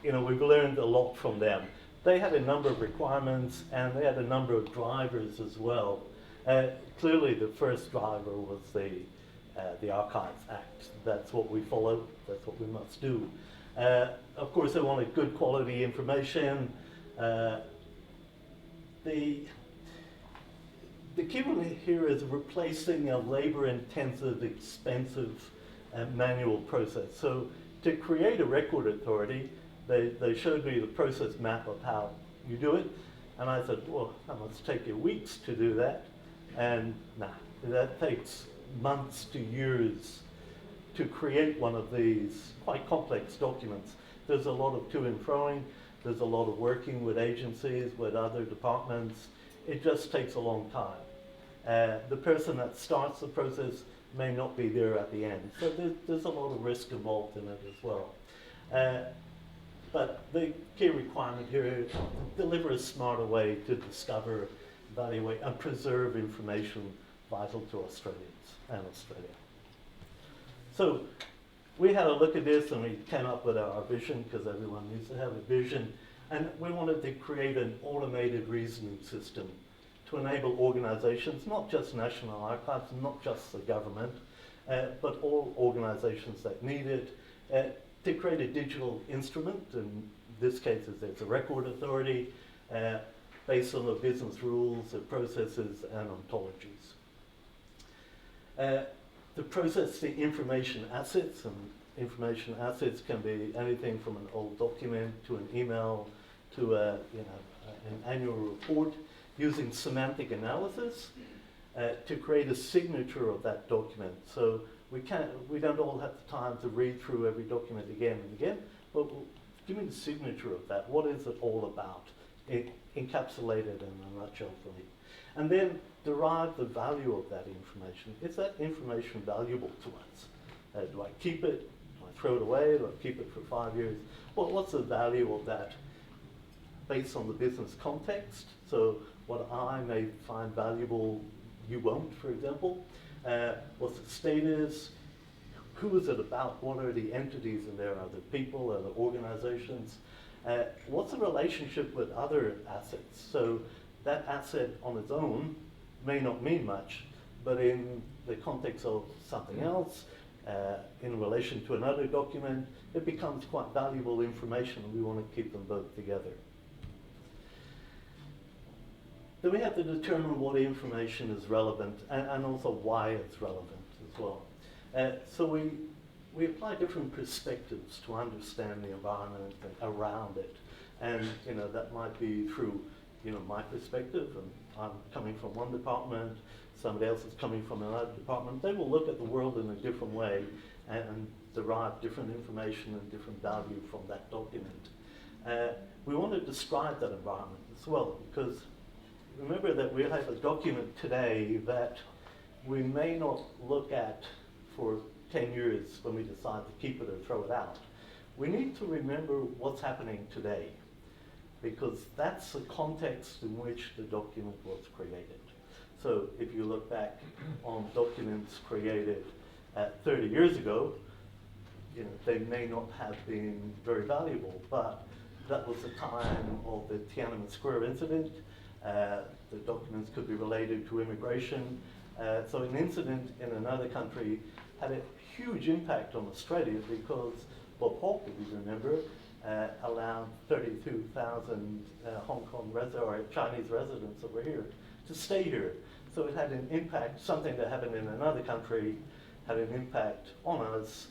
we've learned a lot from them. They had a number of requirements, and they had a number of drivers as well. Clearly, the first driver was the Archives Act. That's what we follow. That's what we must do. Of course, they wanted good quality information. The key one here is replacing a labor-intensive, expensive manual process. So to create a record authority, they showed me the process map of how you do it. And I said, well, that must take you weeks to do that. And nah, that takes months to years to create one of these quite complex documents. There's a lot of to and froing. There's a lot of working with agencies, with other departments. It just takes a long time. The person that starts the process may not be there at the end. So there's a lot of risk involved in it as well. But the key requirement here is deliver a smarter way to discover, evaluate, and preserve information vital to Australians and Australia. So we had a look at this and we came up with our vision, because everyone needs to have a vision. And we wanted to create an automated reasoning system to enable organizations, not just National Archives, not just the government, but all organizations that need it, to create a digital instrument. In this case, it's a record authority based on the business rules, the processes, and ontologies. To process the information assets, and information assets can be anything from an old document to an email to an annual report, using semantic analysis to create a signature of that document. So we don't all have the time to read through every document again and again, but give me the signature of that. What is it all about? Encapsulated in a nutshell for me. And then derive the value of that information. Is that information valuable to us? Do I keep it? Do I throw it away or keep it for 5 years. Well, what's the value of that based on the business context? So what I may find valuable, you won't, for example. What's the status? Who is it about? What are the entities in there? Are there people? Are there organizations? What's the relationship with other assets? So that asset on its own may not mean much, but in the context of something else, in relation to another document, it becomes quite valuable information, and we want to keep them both together. Then we have to determine what information is relevant and also why it's relevant as well. So we apply different perspectives to understand the environment and around it. And that might be through my perspective, and I'm coming from one department, somebody else is coming from another department. They will look at the world in a different way and derive different information and different value from that document. We want to describe that environment as well, because remember that we have a document today that we may not look at for 10 years when we decide to keep it or throw it out. We need to remember what's happening today, because that's the context in which the document was created. So if you look back on documents created 30 years ago, they may not have been very valuable, but that was the time of the Tiananmen Square incident. The documents could be related to immigration. So an incident in another country had a huge impact on Australia because Bob Hawke, if you remember, allowed 32,000 Hong Kong or Chinese residents over here to stay here. So it had an impact, something that happened in another country had an impact on us,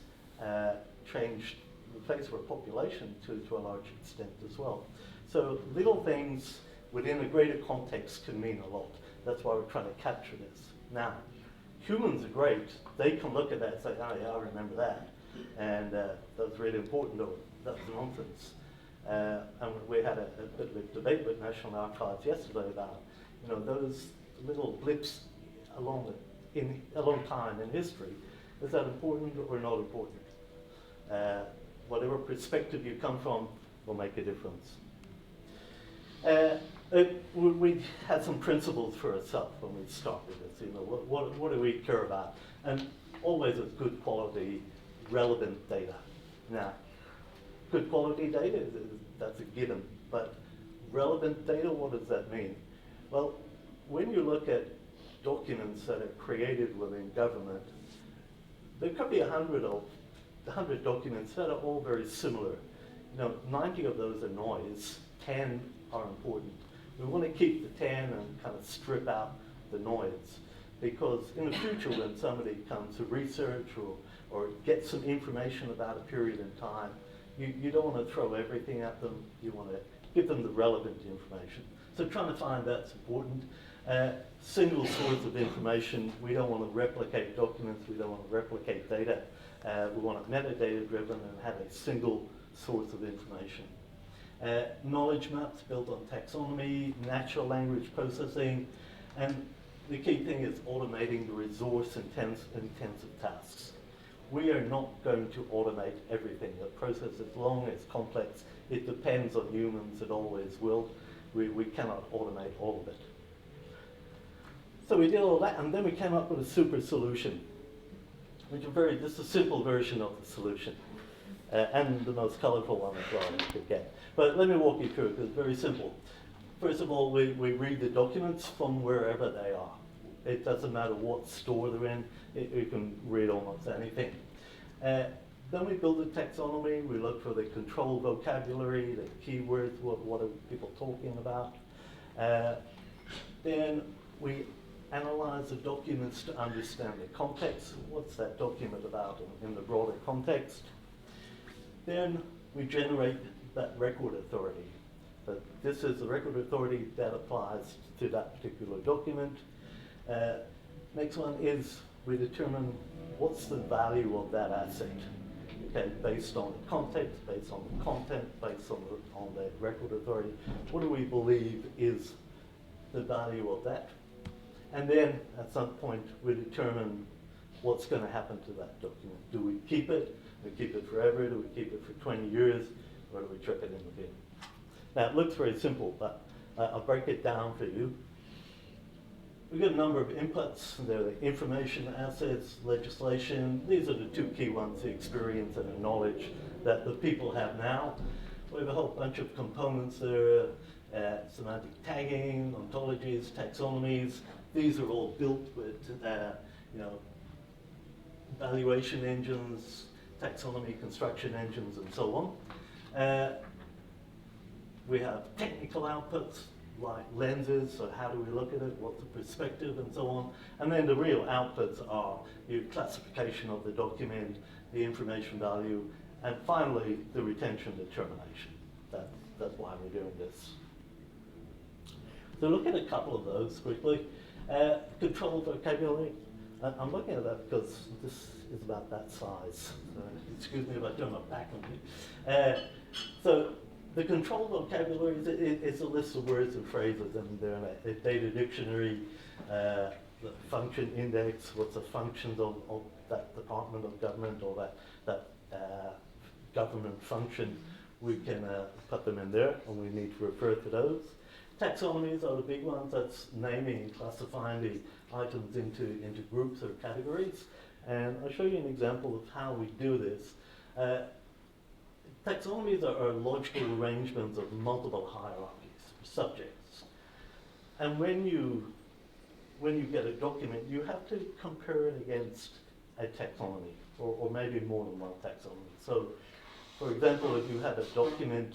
changed the face of our population to a large extent as well. So little things within a greater context can mean a lot. That's why we're trying to capture this. Now, humans are great. They can look at that and say, oh yeah, I remember that. And that was really important, or that was nonsense. And we had a bit of a debate with National Archives yesterday about, those little blips along time in history. Is that important or not important? Whatever perspective you come from will make a difference. We had some principles for ourselves when we started this. What do we care about? And always it's good quality, relevant data. Now, good quality data, that's a given. But relevant data, what does that mean? Well, when you look at documents that are created within government, there could be 100 documents that are all very similar. 90 of those are noise, 10 are important. We want to keep the 10 and kind of strip out the noise, because in the future when somebody comes to research or get some information about a period in time, you don't want to throw everything at them, you want to give them the relevant information. So trying to find that's important. Single source of information, we don't want to replicate documents, we don't want to replicate data. We want it metadata driven and have a single source of information. Knowledge maps built on taxonomy, natural language processing, and the key thing is automating the resource-intensive tasks. We are not going to automate everything. The process is long, it's complex, it depends on humans, it always will. We cannot automate all of it. So we did all that, and then we came up with a super solution, which is just a simple version of the solution. And the most colorful one as well you could get. But let me walk you through it, because it's very simple. First of all, we read the documents from wherever they are. It doesn't matter what store they're in, you can read almost anything. Then we build a taxonomy, we look for the control vocabulary, the keywords, what are people talking about. Then we analyze the documents to understand the context. What's that document about in the broader context? Then we generate that record authority. But this is the record authority that applies to that particular document. Next one is we determine what's the value of that asset. Okay, based on the context, based on the content, based on the record authority. What do we believe is the value of that? And then at some point we determine what's going to happen to that document. Do we keep it we keep it forever? Do we keep it for 20 years? Or do we chuck it in the bin? Now, it looks very simple, but I'll break it down for you. We've got a number of inputs. There are the information assets, legislation. These are the two key ones, the experience and the knowledge that the people have now. We have a whole bunch of components there, semantic tagging, ontologies, taxonomies. These are all built with valuation engines, taxonomy construction engines, and so on. We have technical outputs, like lenses, so how do we look at it, what's the perspective, and so on. And then the real outputs are your classification of the document, the information value, and finally, the retention determination. That's why we're doing this. So look at a couple of those quickly. Control vocabulary. I'm looking at that because this is about that size. So excuse me if I turn my back on you. So the control vocabulary is a list of words and phrases, and they're in a data dictionary, the function index, what's the functions of that department of government or that government function. We can put them in there, and we need to refer to those. Taxonomies are the big ones. That's naming and classifying the items into groups or categories. And I'll show you an example of how we do this. Taxonomies are logical arrangements of multiple hierarchies, subjects. And when you get a document, you have to compare it against a taxonomy, or maybe more than one taxonomy. So, for example, if you had a document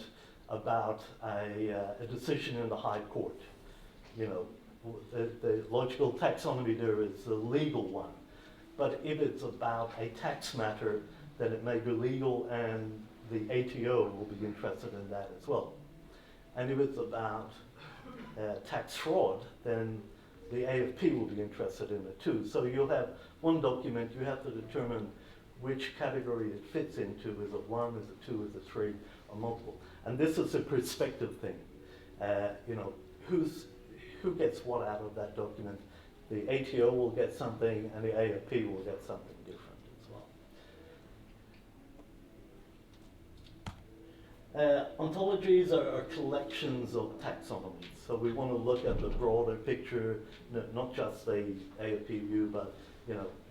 about a decision in the High Court, the logical taxonomy there is the legal one. But if it's about a tax matter, then it may be legal, and the ATO will be interested in that as well. And if it's about tax fraud, then the AFP will be interested in it too. So you'll have one document, you have to determine which category it fits into. Is it one, is it two, is it three, or multiple? And this is a perspective thing. Who gets what out of that document? The ATO will get something, and the AFP will get something different as well. Ontologies are collections of taxonomies. So we want to look at the broader picture, not just the AFP view, but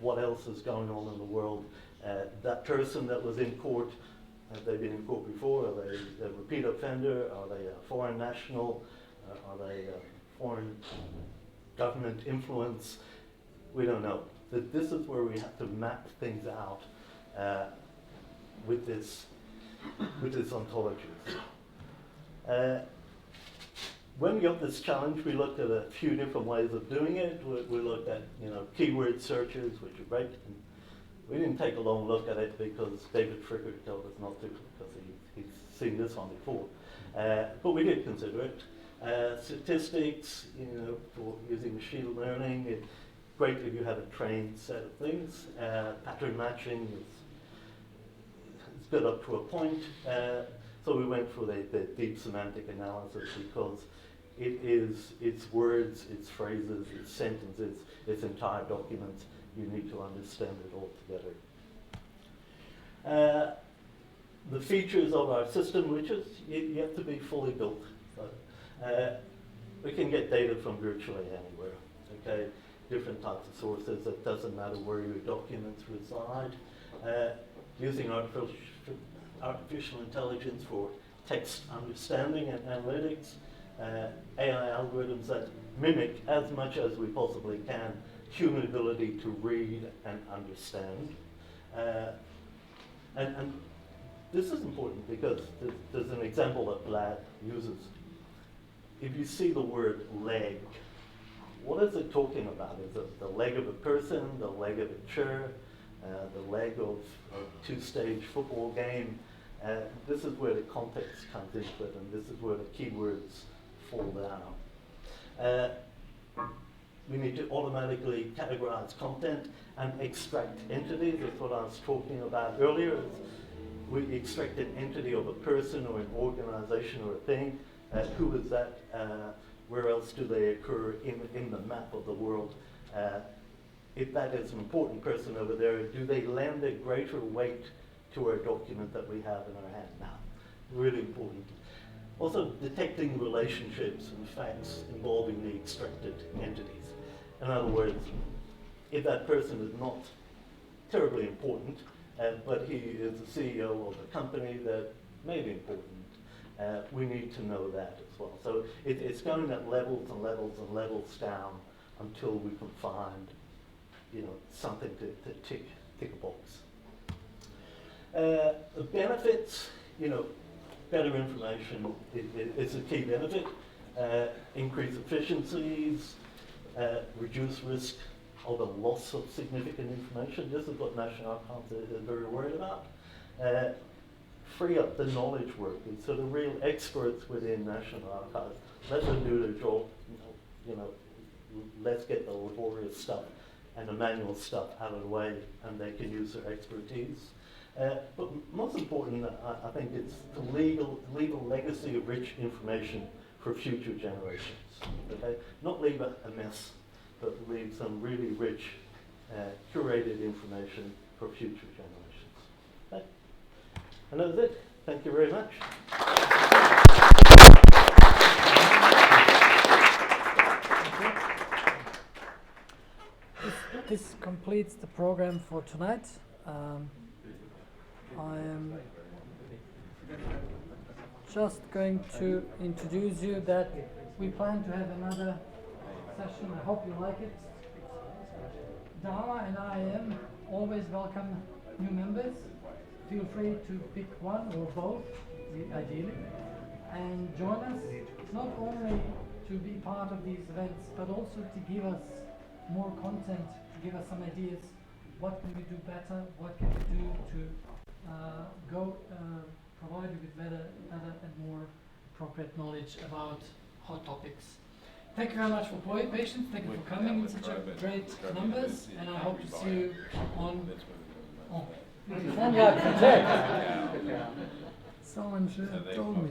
what else is going on in the world. That person that was in court, have they been in court before? Are they a repeat offender? Are they a foreign national? Are they a foreign government influence? We don't know. This is where we have to map things out with this ontology. When we got this challenge, we looked at a few different ways of doing it. We looked at keyword searches, which are great. We didn't take a long look at it because David Fricker told us not to, because he's seen this one before. But we did consider it. Statistics, for using machine learning, it's great if you have a trained set of things. Pattern matching is good up to a point. So we went for the deep semantic analysis because it's words, it's phrases, it's sentences, it's entire documents. You need to understand it all together. The features of our system, which is yet to be fully built. We can get data from virtually anywhere, okay? Different types of sources. It doesn't matter where your documents reside. Using artificial intelligence for text understanding and analytics. AI algorithms that mimic as much as we possibly can human ability to read and understand. And this is important because there's an example that Vlad uses. If you see the word leg, what is it talking about? Is it the leg of a person, the leg of a chair, the leg of a two-stage football game? This is where the context comes into it, and this is where the keywords fall down. We need to automatically categorize content and extract entities. That's what I was talking about earlier. We extract an entity of a person or an organization or a thing. Who is that? Where else do they occur in the map of the world? If that is an important person over there, do they lend a greater weight to our document that we have in our hand now. Really important. Also, detecting relationships and facts involving the extracted entities. In other words, if that person is not terribly important, but he is the CEO of a company that may be important, we need to know that as well. So it's going at levels and levels and levels down until we can find, something to tick a box. The benefits, better information is a key benefit. Increase efficiencies, reduce risk of the loss of significant information. This is what National Archives is very worried about. Free up the knowledge workers, so the real experts within National Archives. Let them do their job. Let's get the laborious stuff and the manual stuff out of the way, and they can use their expertise. But most important, I think it's the legal legacy of rich information for future generations. Okay, not leave a mess, but leave some really rich, curated information for future generations. Okay? And that's it. Thank you very much.
This completes the program for tonight. I am just going to introduce you that we plan to have another session. I hope you like it. DAMA and IIM always welcome new members. Feel free to pick one or both, ideally, and join us, not only to be part of these events, but also to give us more content, to give us some ideas. What can we do better? What can we do to provide you with better and more appropriate knowledge about hot topics? Thank you very much for your patience. Thank you for coming in such a great numbers, and I hope to see you on. Someone should have told me.